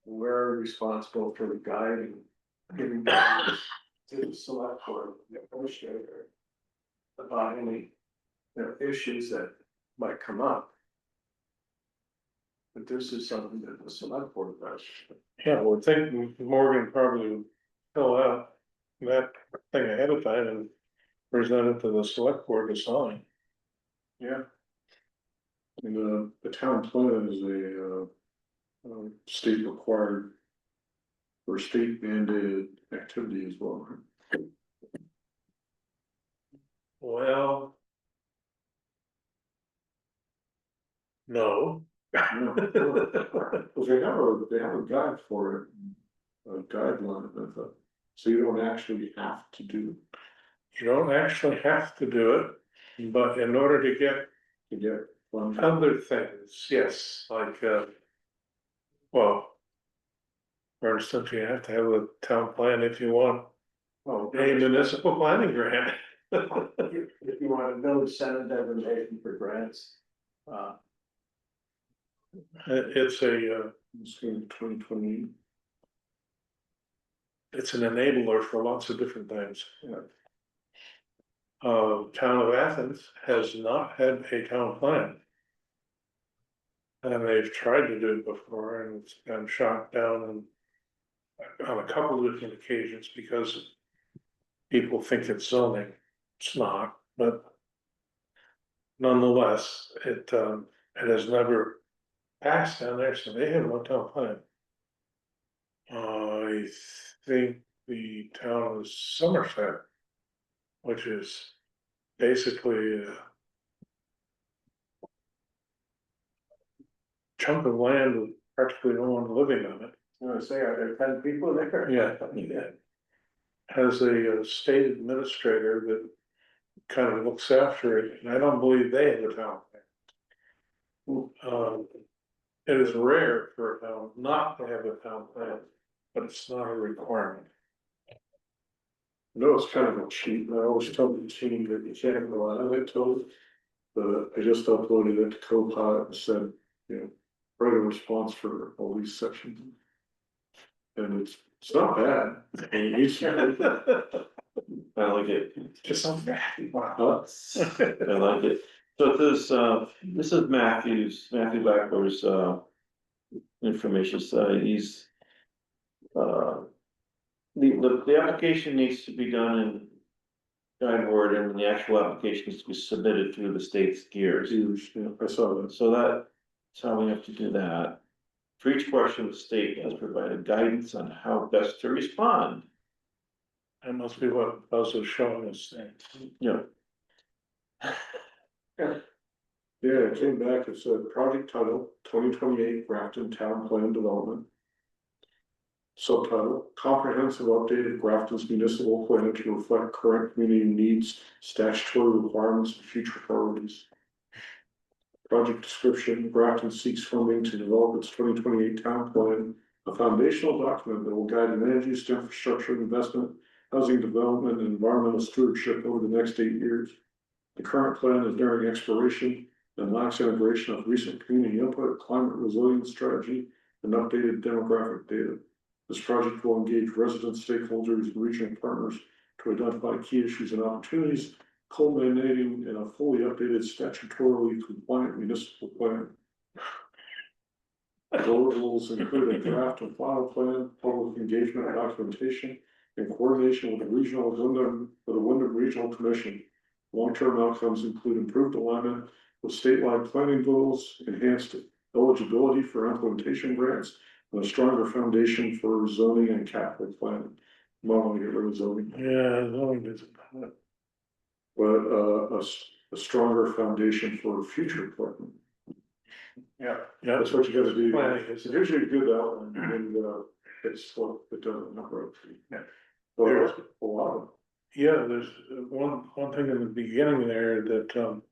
We're responsible for the guiding, giving guidance to the select board, the administrator. About any, issues that might come up. But this is something that the select board does. Yeah, I would think Morgan probably would fill out that thing ahead of time and present it to the select board to sign. Yeah. And the town plan is a state required. Or state mandated activity as well. Well. No. Well, they have a guide for it, a guideline of it, so you don't actually have to do. You don't actually have to do it, but in order to get One, other things, yes, like, well. For instance, you have to have a town plan if you want Well, a municipal planning grant. if you want to build Senate designation for grants. It's a, it's in 2020. it's an enabler for lots of different things. Town of Athens has not had a town plan. And they've tried to do it before and it's been shot down on a couple of different occasions because people think it's zoning. It's not, but nonetheless, it has never passed down there, so they have no town plan. I think the town of Somerset, which is basically a chunk of land with practically no one living on it. I was gonna say, are there 10 people there? Yeah. Has a state administrator that kind of looks after it, and I don't believe they have a town plan. It is rare for a town not to have a town plan, but it's not a requirement. No, it's kind of a cheat, I always tell the team that you can't rely on it till. But I just uploaded it to Copilot and said, write a response for all these sections. And it's not bad. I mean, I like it. Just so bad. Wow. I like it. So this is Matthew Blackboard's information site. He's the application needs to be done in Guideword, and the actual application needs to be submitted through the state's gears. Huge, I saw that. So that's how we have to do that. For each question, the state has provided guidance on how best to respond. That must be what Buzz is showing us. Yeah. Yeah, it came back, it said project title, 2028 Grafton Town Plan Development. Subtitle, comprehensive updated Grafton's municipal plan to reflect current community needs, statutory requirements, and future priorities. Project description, Grafton seeks funding to develop its 2028 town plan, a foundational document that will guide land use, infrastructure, investment, housing development, and environmental stewardship over the next 8 years. The current plan is nearing expiration and lacks integration of recent community input, climate resilience strategy, and updated demographic data. This project will engage residents, stakeholders, and regional partners to identify key issues and opportunities, culminating in a fully updated statutorily compliant municipal plan. Deliverables include a draft and final plan, public engagement and documentation, in coordination with the Wyndham Regional Commission. Long-term outcomes include improved alignment with statewide planning goals, enhanced eligibility for implementation grants, and a stronger foundation for zoning and capital planning. Might want to get rid of zoning, Yeah, zoning is. but a stronger foundation for future planning. Yeah. Yeah, That's what you gotta do. Planning is- It's usually a good outline, and it's what it doesn't number. Yeah. But a lot of. yeah, there's one thing in the beginning there that,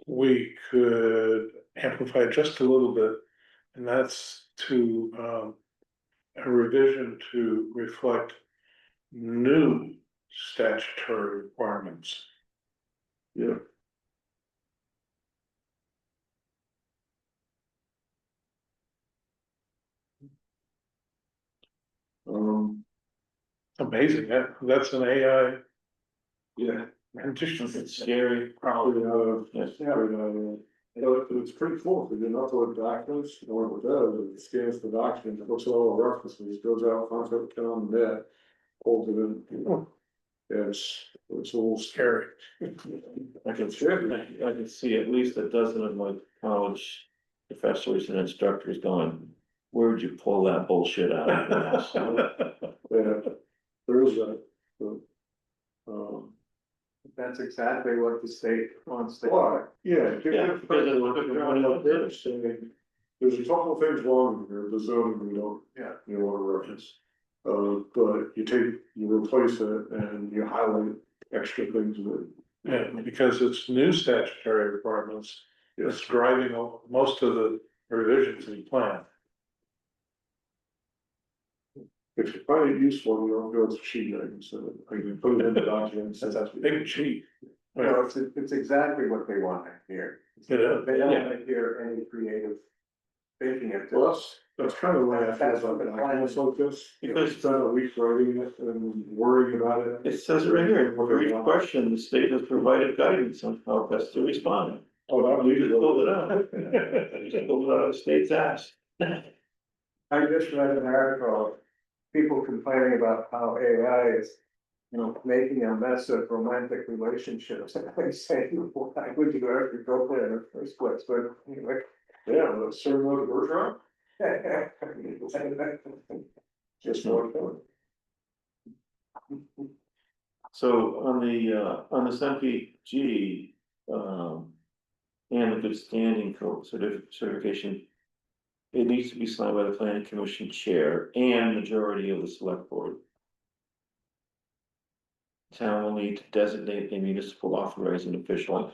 we could amplify just a little bit, and that's to, a revision to reflect new statutory requirements. Yeah. Amazing, that's an AI Yeah. rendition. It's scary. Probably, Yes. it's pretty cool, because you're not the documents, you know what it does, it scans the document, it looks at all the references, goes out, finds what it can on the net. Holds it in. It's a little scary. I can see at least a dozen of my college professors and instructors going, where'd you pull that bullshit out of? Yeah, there is that, but, That's exactly what the state wants to. why? Yeah. Yeah, because it's what they're doing out there. There's a couple of things wrong here, the zoning, we don't, Yeah. you know, want to reference. But you replace it and you highlight extra things with. Yeah, because it's new statutory requirements, it's driving most of the revisions in plan. If you find it useful, you don't go to sheet items, so you can put it in the documents. That's big cheat. Well, it's exactly what they want to hear. It is. They don't Yeah. want to hear any creative thinking of Well, this. that's kind of the way I feel That's what about the plan documents is. like this, Because- it's kind of weak writing it and worrying about it. It says it right here, for each question, the state has provided guidance on how best to respond. Oh, that You just pulled it out. You just pulled it out of the state's ass. I just read an article, of people complaining about how AI is, you know, making a mess of romantic relationships. And I say, why would you ever go there in the first place? But anyway. Yeah, that's certainly the Bergeron, just more fun. So on this MPG, and the good standing code certification. It needs to be signed by the planning commission chair and majority of the select board. Town will need to designate a municipal authorizing official.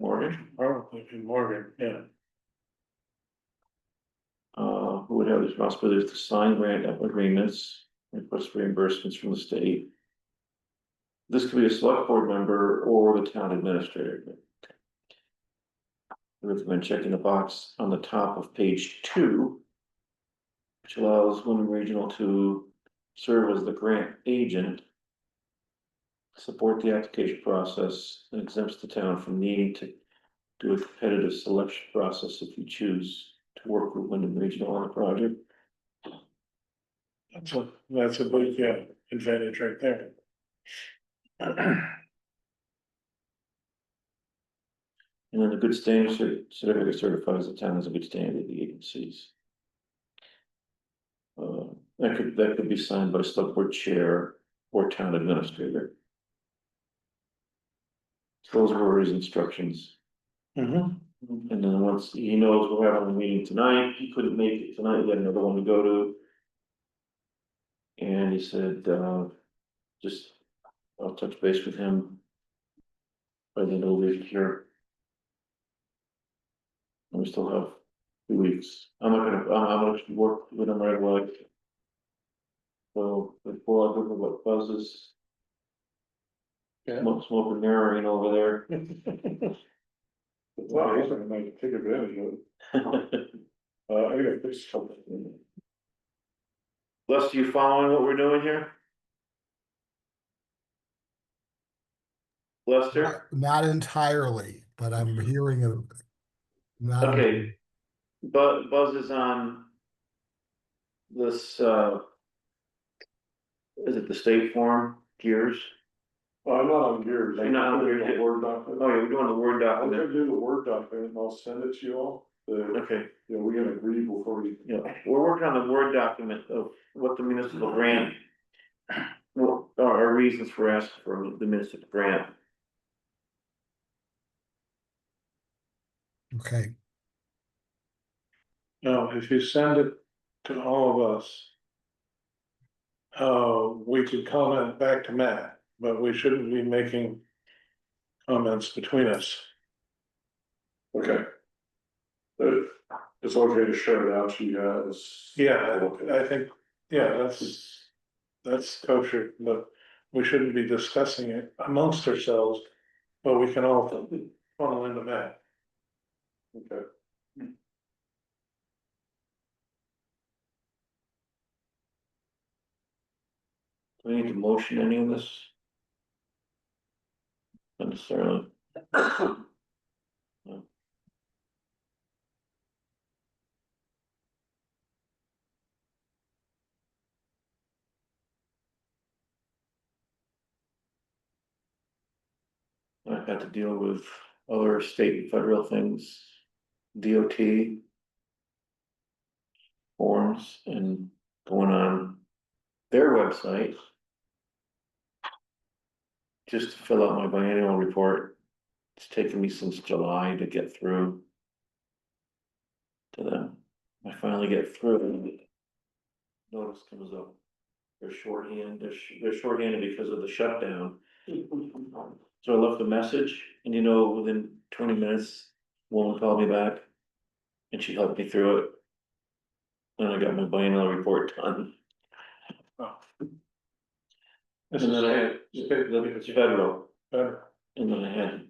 Morgan, Probably Morgan, yeah. who would have the responsibility to sign grant agreements, request reimbursements from the state. This could be a select board member or the town administrator. I recommend checking the box on the top of page 2. Which allows Wyndham Regional to serve as the grant agent. Support the application process and exempts the town from needing to do a competitive selection process if you choose to work with Wyndham Regional on a project. That's a big, yeah, advantage right there. And then the good standing certificate certifies the town as a good standard of the agencies. That could be signed by select board chair or town administrator. Those were his instructions. Mhm. And then once he knows we're having a meeting tonight, he couldn't make it tonight, he had another one to go to. And he said, just, I'll touch base with him. By the end of the week here. And we still have 2 weeks, I'm not gonna work with him right away. So, before I go to what buzzes. Yeah. Smoke and mirroring over there. Well, I might take advantage of it. I gotta fix something. Les, you following what we're doing here? Lester? Not entirely, but I'm hearing of. Not Okay. Buzz is on this, is it the state farm gears? I'm not on Gears. You're not on I'm doing Gears. the Word Oh, document. yeah, we're doing the Word I'm gonna document. do the Word document and I'll send it to you all. Okay, We can agree before we. yeah, we're working on the Word document of what the municipal grant. Well, our reasons for asking for the municipal grant. Okay, Now, if you send it to all of us. We could comment back to Matt, but we shouldn't be making comments between us. Okay. It's okay to share it out to you guys. Yeah, I think, yeah, that's kosher, but we shouldn't be discussing it amongst ourselves. But we can all funnel into Matt. Okay. Do we need to motion any of this? Not necessarily. No. I've had to deal with other state and federal things, DOT. Forms and going on their website. Just to fill out my biannual report. It's taken me since July to get through. To them. I finally get through. Notice comes up. They're shorthand, they're shorthanded because of the shutdown. So I left a message and within 20 minutes, woman called me back. And she helped me through it. And I got my biannual report done. This And is then I had, it's federal, better. and then I had to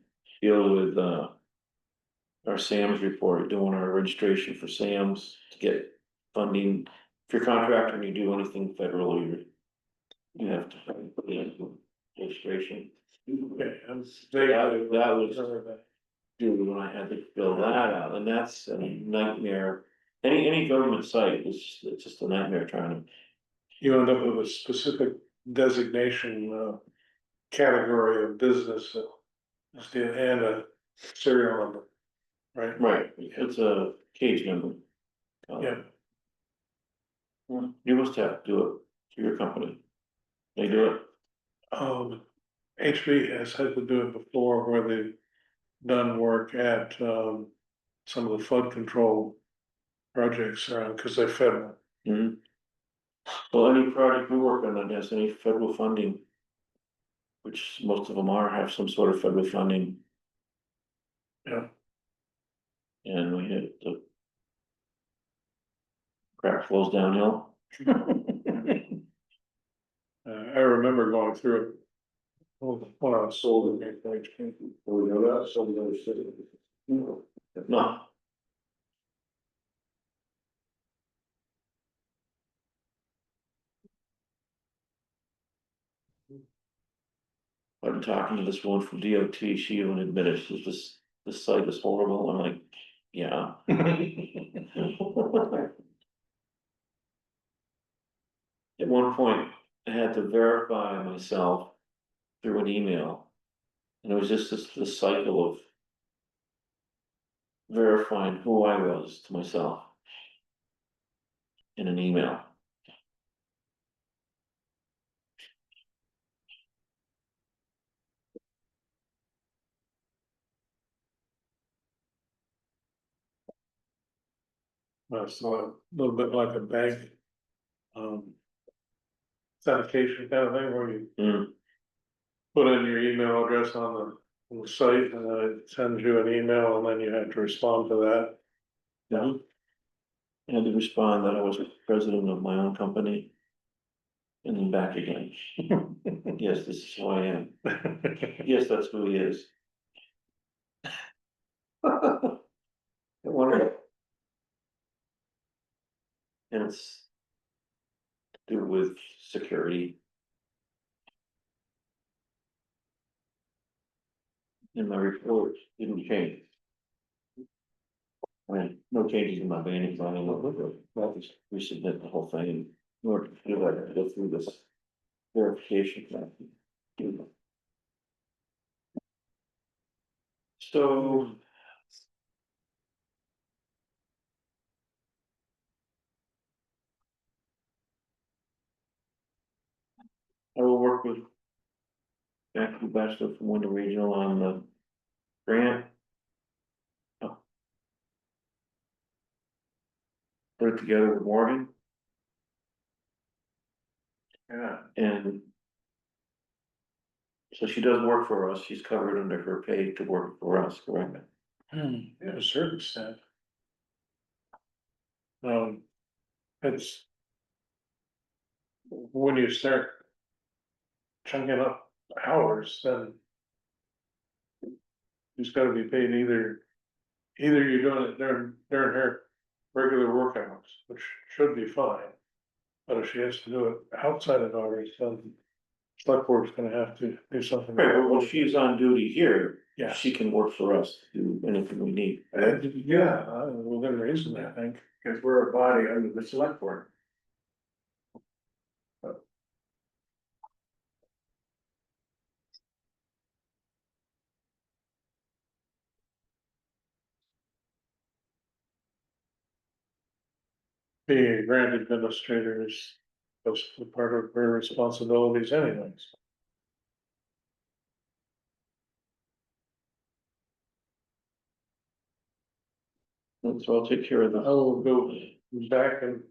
deal with, our SAM's report, doing our registration for SAM's to get funding. If you're a contractor and you do anything federal, you have to put in registration. Okay, That was due when I had to fill that out, and that's a nightmare. Any government site is, it's just a nightmare trying to. You end up with a specific designation, category of business and a serial number, right? Right, it's a cage number. Yeah, You must have to do it for your company. They do it. HB has had to do it before where they've done work at, some of the flood control projects around, cause they're federal. Mhm. Well, any project we work on that has any federal funding. Which most of them have some sort of federal funding. Yeah. And we hit the. Crap flows downhill. I remember going through it. When I was sold it. We know that, some of those cities. No. I'm talking to this one from DOT, she even admitted, she's just, this site is horrible, I'm like, yeah. At one point, I had to verify myself through an email. And it was just this cycle of verifying who I was to myself in an email. It's a little bit like a bank. Authentication kind of thing where you Mm, put in your email address on the site and then it sends you an email and then you have to respond to that. mhm. I had to respond that I was president of my own company. And then back again. Yes, this is who I am. Yes, that's who he is. I wonder. And it's to do with security. And my report didn't change. Right, no changes in my banning plan, I'll just resubmit the whole thing in order to do that, go through this verification. So. I will work with Matthew Bachelor from Wyndham Regional on the grant. Put it together with Morgan Yeah, and. So she does work for us, she's covered under her pay to work for us, correct? To a certain extent. It's. When you start. Chunking up hours, then. She's gotta be paid either you're doing it during her regular work hours, which should be fine. But if she has to do it outside of hours, then select board's gonna have to do something. Right, well, when she's on duty here, Yeah. she can work for us to do anything we need. Yeah, within reason, I think. because we're a body under the select board. Being a grant administrator is supposed to be part of her responsibilities anyways. And so I'll take care of I that. will go back and.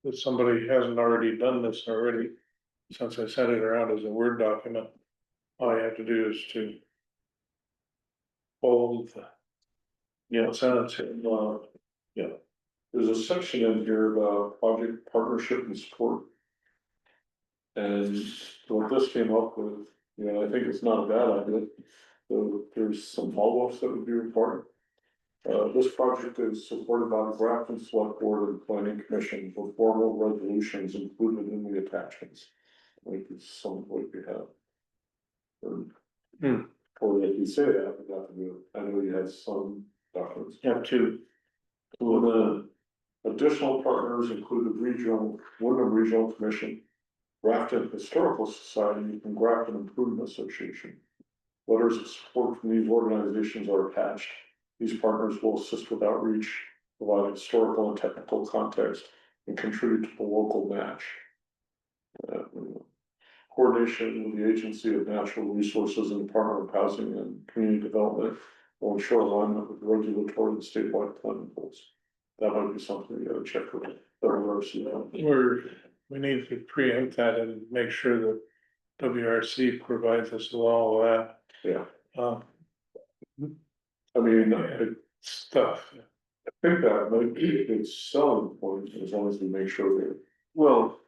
If somebody hasn't already done this already, since I sent it around as a Word document, all I have to do is to. Fold the Yeah, sentence, There's a section in here about project partnership and support. And what this came up with, I think it's not a bad idea. So there's some follow-ups that would be required. This project is supported by the Grafton Select Board and Planning Commission with formal resolutions included in the attachments. Like it's some of what we have. Or if you say that, we have to do it. I know you had some documents. have two. Well, the additional partners included Wyndham Regional Commission, Grafton Historical Society, and Grafton Improvement Association. Letters of support from these organizations are attached. These partners will assist with outreach, provide historical and technical context, and contribute to the local match. Coordination with the Agency of Natural Resources and Department of Housing and Community Development will ensure alignment with regulatory and statewide planning goals. That might be something you gotta check with WRC. we need to preempt that and make sure that WRC provides us with all of that. Yeah, Uh, I mean, stuff. I think that might be a good selling point as long as we make sure that. Well,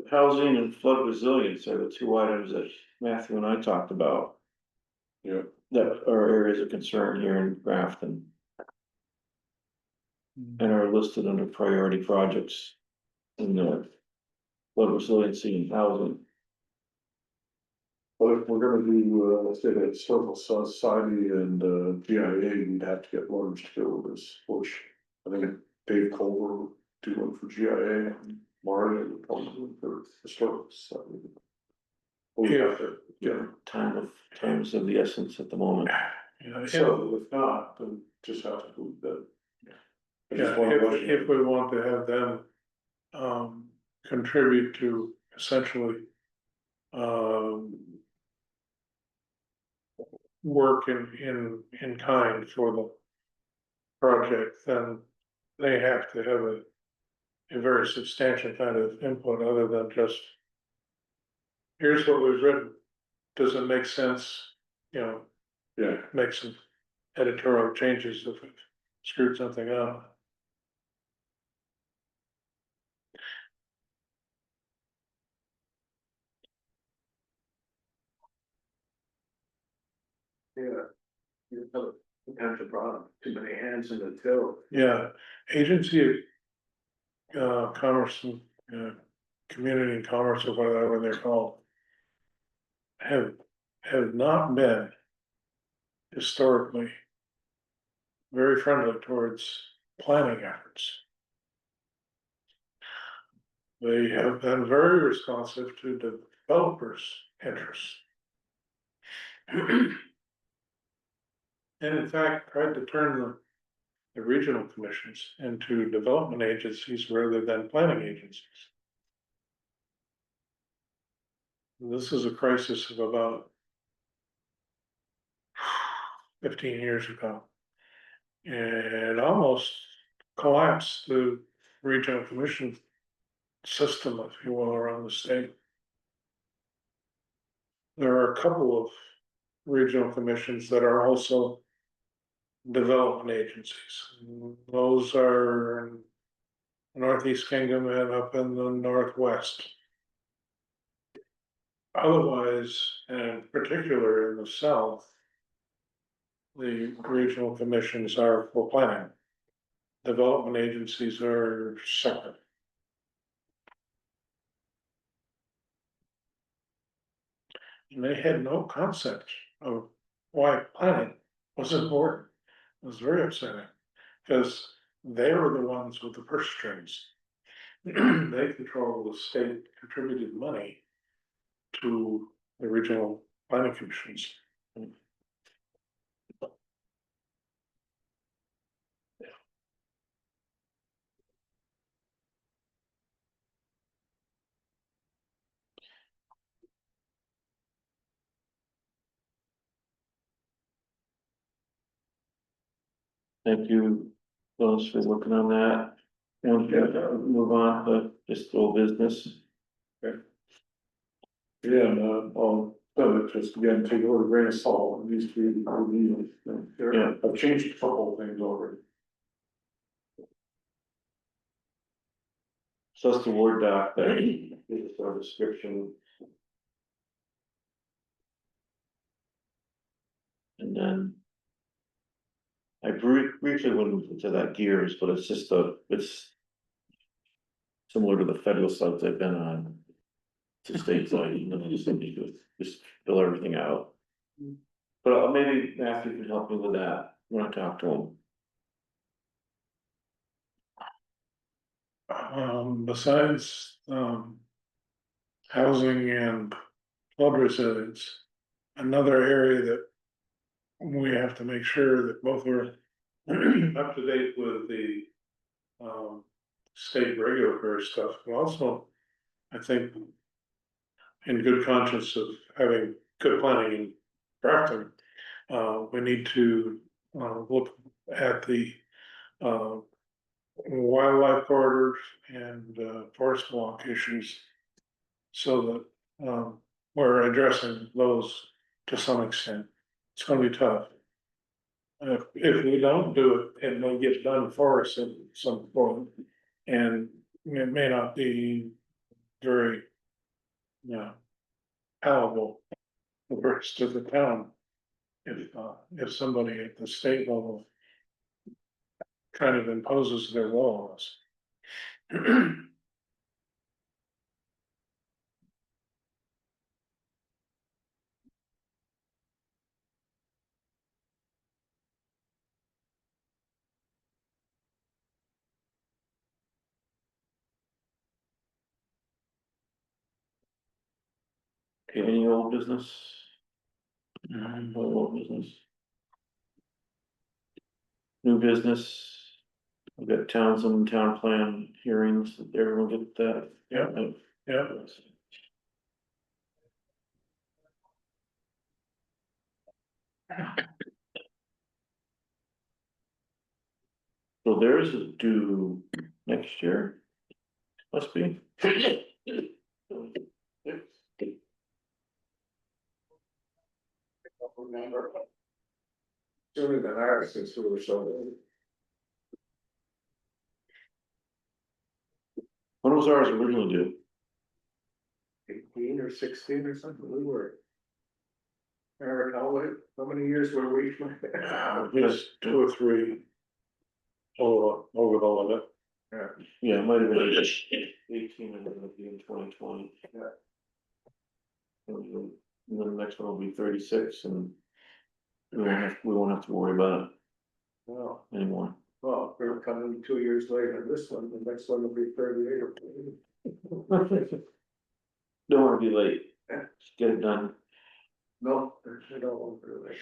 housing and flood resilience are the two items that Matthew and I talked about. Yeah. That are areas of concern here in Grafton and are listed under priority projects in the flood resiliency and housing. But if we're gonna do, let's say the Historical Society and GIA, we'd have to get lawyers to go with this, which I think Dave Culver would do one for GIA and Mario would probably do for Historical Society. Yeah, Times of the essence at the moment. so if not, then just have to move that. I Yeah, just wanna let you- if we want to have them, contribute to essentially, work in kind for the project, then they have to have a very substantial kind of input other than just, here's what we've written, does it make sense, Yeah, make some editorial changes if we've screwed something up. Yeah. You have a potential problem, too many hands in the till. Yeah, Agency of Commerce and Community and Commerce or whatever they're called. Have not been historically very friendly towards planning efforts. They have been very responsive to developers' interests. And in fact, tried to turn the regional commissions into development agencies rather than planning agencies. This is a crisis of about 15 years ago. And almost collapsed the regional commission system, if you will, around the state. There are a couple of regional commissions that are also development agencies. Those are in Northeast Kingdom and up in the Northwest. Otherwise, and in particular in the South, the regional commissions are for planning. Development agencies are separate. And they had no concept of why planning was important. It was very upsetting, because they were the ones with the purse strings. They control the state contributed money to the regional planning commissions. Thank you, Phyllis, for working on that. And move on to just old business. Yeah, and, just again, take it with a grain of salt, these three, Yeah. I've changed a couple of things over. So that's the Word doc, that is our description. And then. I briefly went into that gears, but it's just it's. Similar to the federal sites I've been on. To state side, you know, just fill everything out. But maybe Matthew can help me with that when I talk to him. Besides, housing and flood resilience, another area that we have to make sure that both are up to date with the state regulatory stuff, but also, I think, in good conscience of having good planning and drafting, we need to look at the wildlife corridors and forest block issues, so that we're addressing those to some extent. It's going to be tough. If we don't do it, it may get done for us at some point, and it may not be very, palatable for the rest of the town. If somebody at the state level kind of imposes their laws. Okay, any old business? No old business. New business. We've got Townsend town plan hearings, did everyone get that? Yeah. Yeah. So theirs is due next year, must be. Remember. Sooner than ours, since we were so. When was ours originally due? 18 or 16 or something, we were. Eric, how many years were we? Just 2 or 3 over the limit. Yeah, it might have been 18 and then it'll be in 2020. Yeah. And then the next one will be 36 and we won't have to worry about it. Well, anymore. well, we're coming 2 years later, this one, the next one will be 38 or 40. Don't wanna be late, just get it done. No, I don't want to really.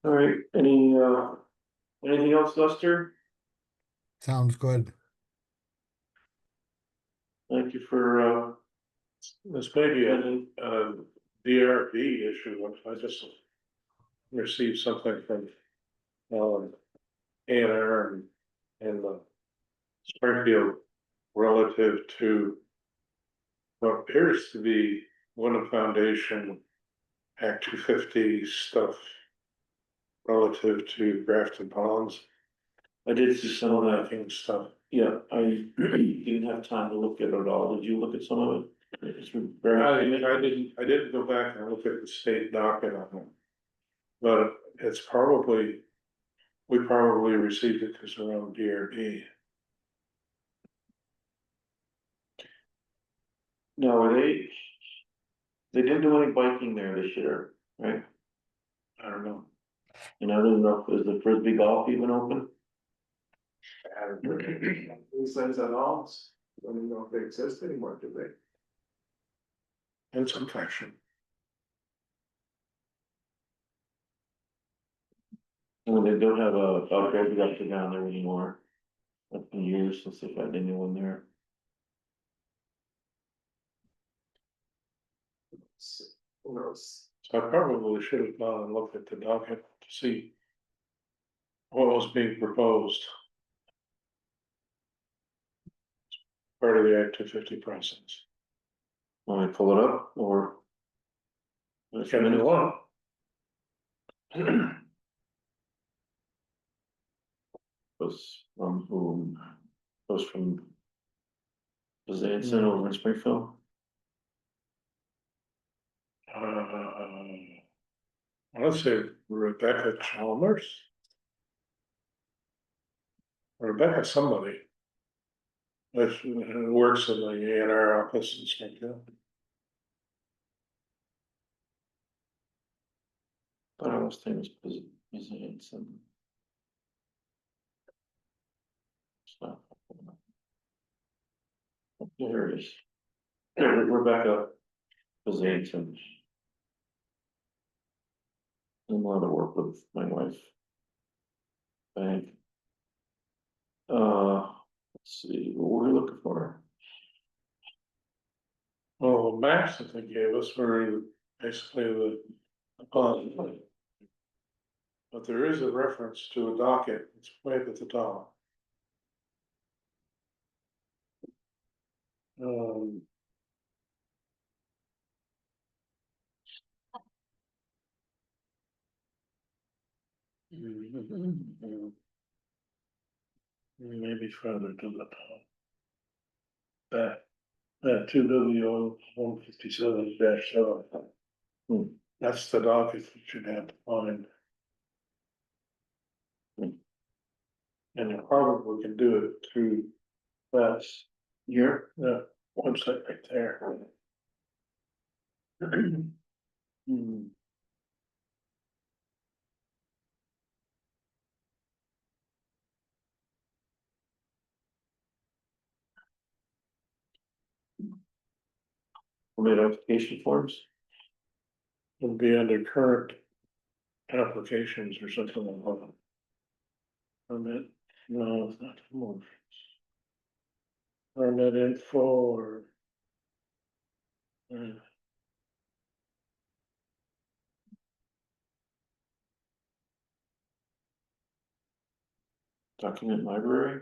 All right, anything else, Lester? Sounds good. Thank you for, This may be any- a DRB issue. I just received something from A&R and Springfield relative to what appears to be Wyndham Foundation Act 250 stuff relative to Grafton Ponds, I did see some of that. snowmaking stuff. Yeah, I didn't have time to look at it all. Did you look at some of it? It's very. I didn't go back and look at the state docket on it. But it's probably, we probably received it because we're on DRB. No, they didn't do any biking there this year, right? I don't know. And I don't know, is the frisbee golf even open? Who sends that off? I don't know if they exist anymore, do they? In some fashion. And they don't have a outdoor productor down there anymore. It's been years since they've had anyone there. Who knows? So I probably should have gone and looked at the docket to see what was being proposed. Part of the Act 250 process. Want me to pull it up or? Can you want? Was from whom? Was from. Was Anson over in Springfield? Let's say Rebecca Chalmers. Rebecca somebody. That works in the A&R office in Springfield. Thought her last name was Anson. So. There it is. Rebecca Anson. And a lot of work with my wife. Bank. Let's see, what were we looking for? Well, the maps that they gave us were basically the pond. But there is a reference to a docket, it's way at the top. Maybe further to the top. That 2W157-7. That's the docket that you'd have to find. And you probably can do it through that Here? website right there. Permit application forms? Would be under current applications or something like that. Permit, no, it's not more. Permit info or. Document library?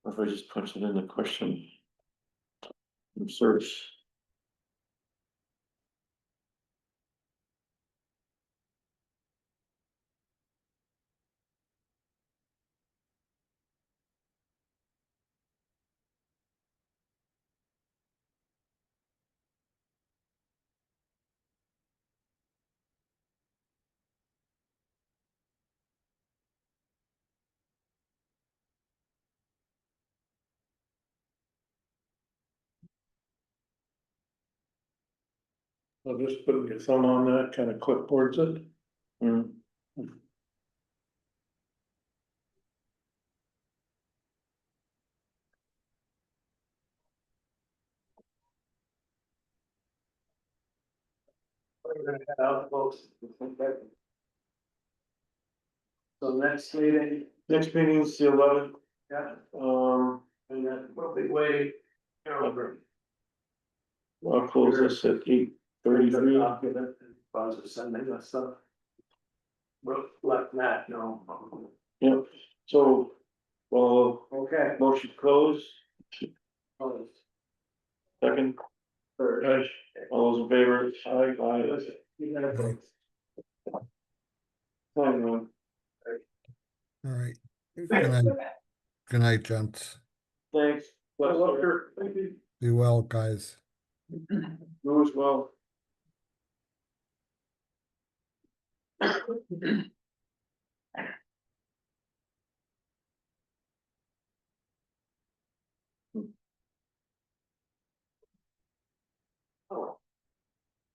Or if I just punch it in the question. And search. So just putting your thumb on that kind of clipboards it. Mm. We're gonna head out, folks. So next meeting, Next meeting is the 11th. yeah, And and then we'll be waiting. I'll close this at 8:33. Document, funds are sending that stuff. But let Matt know. Yep, so, well, Okay. motion closed, Close. second, Third. Aye. All those in favor? Aye. You gotta Okay. Fine, Ron. All right. Good night, gents. Thanks. Lester, thank you. Be well, guys. You as well.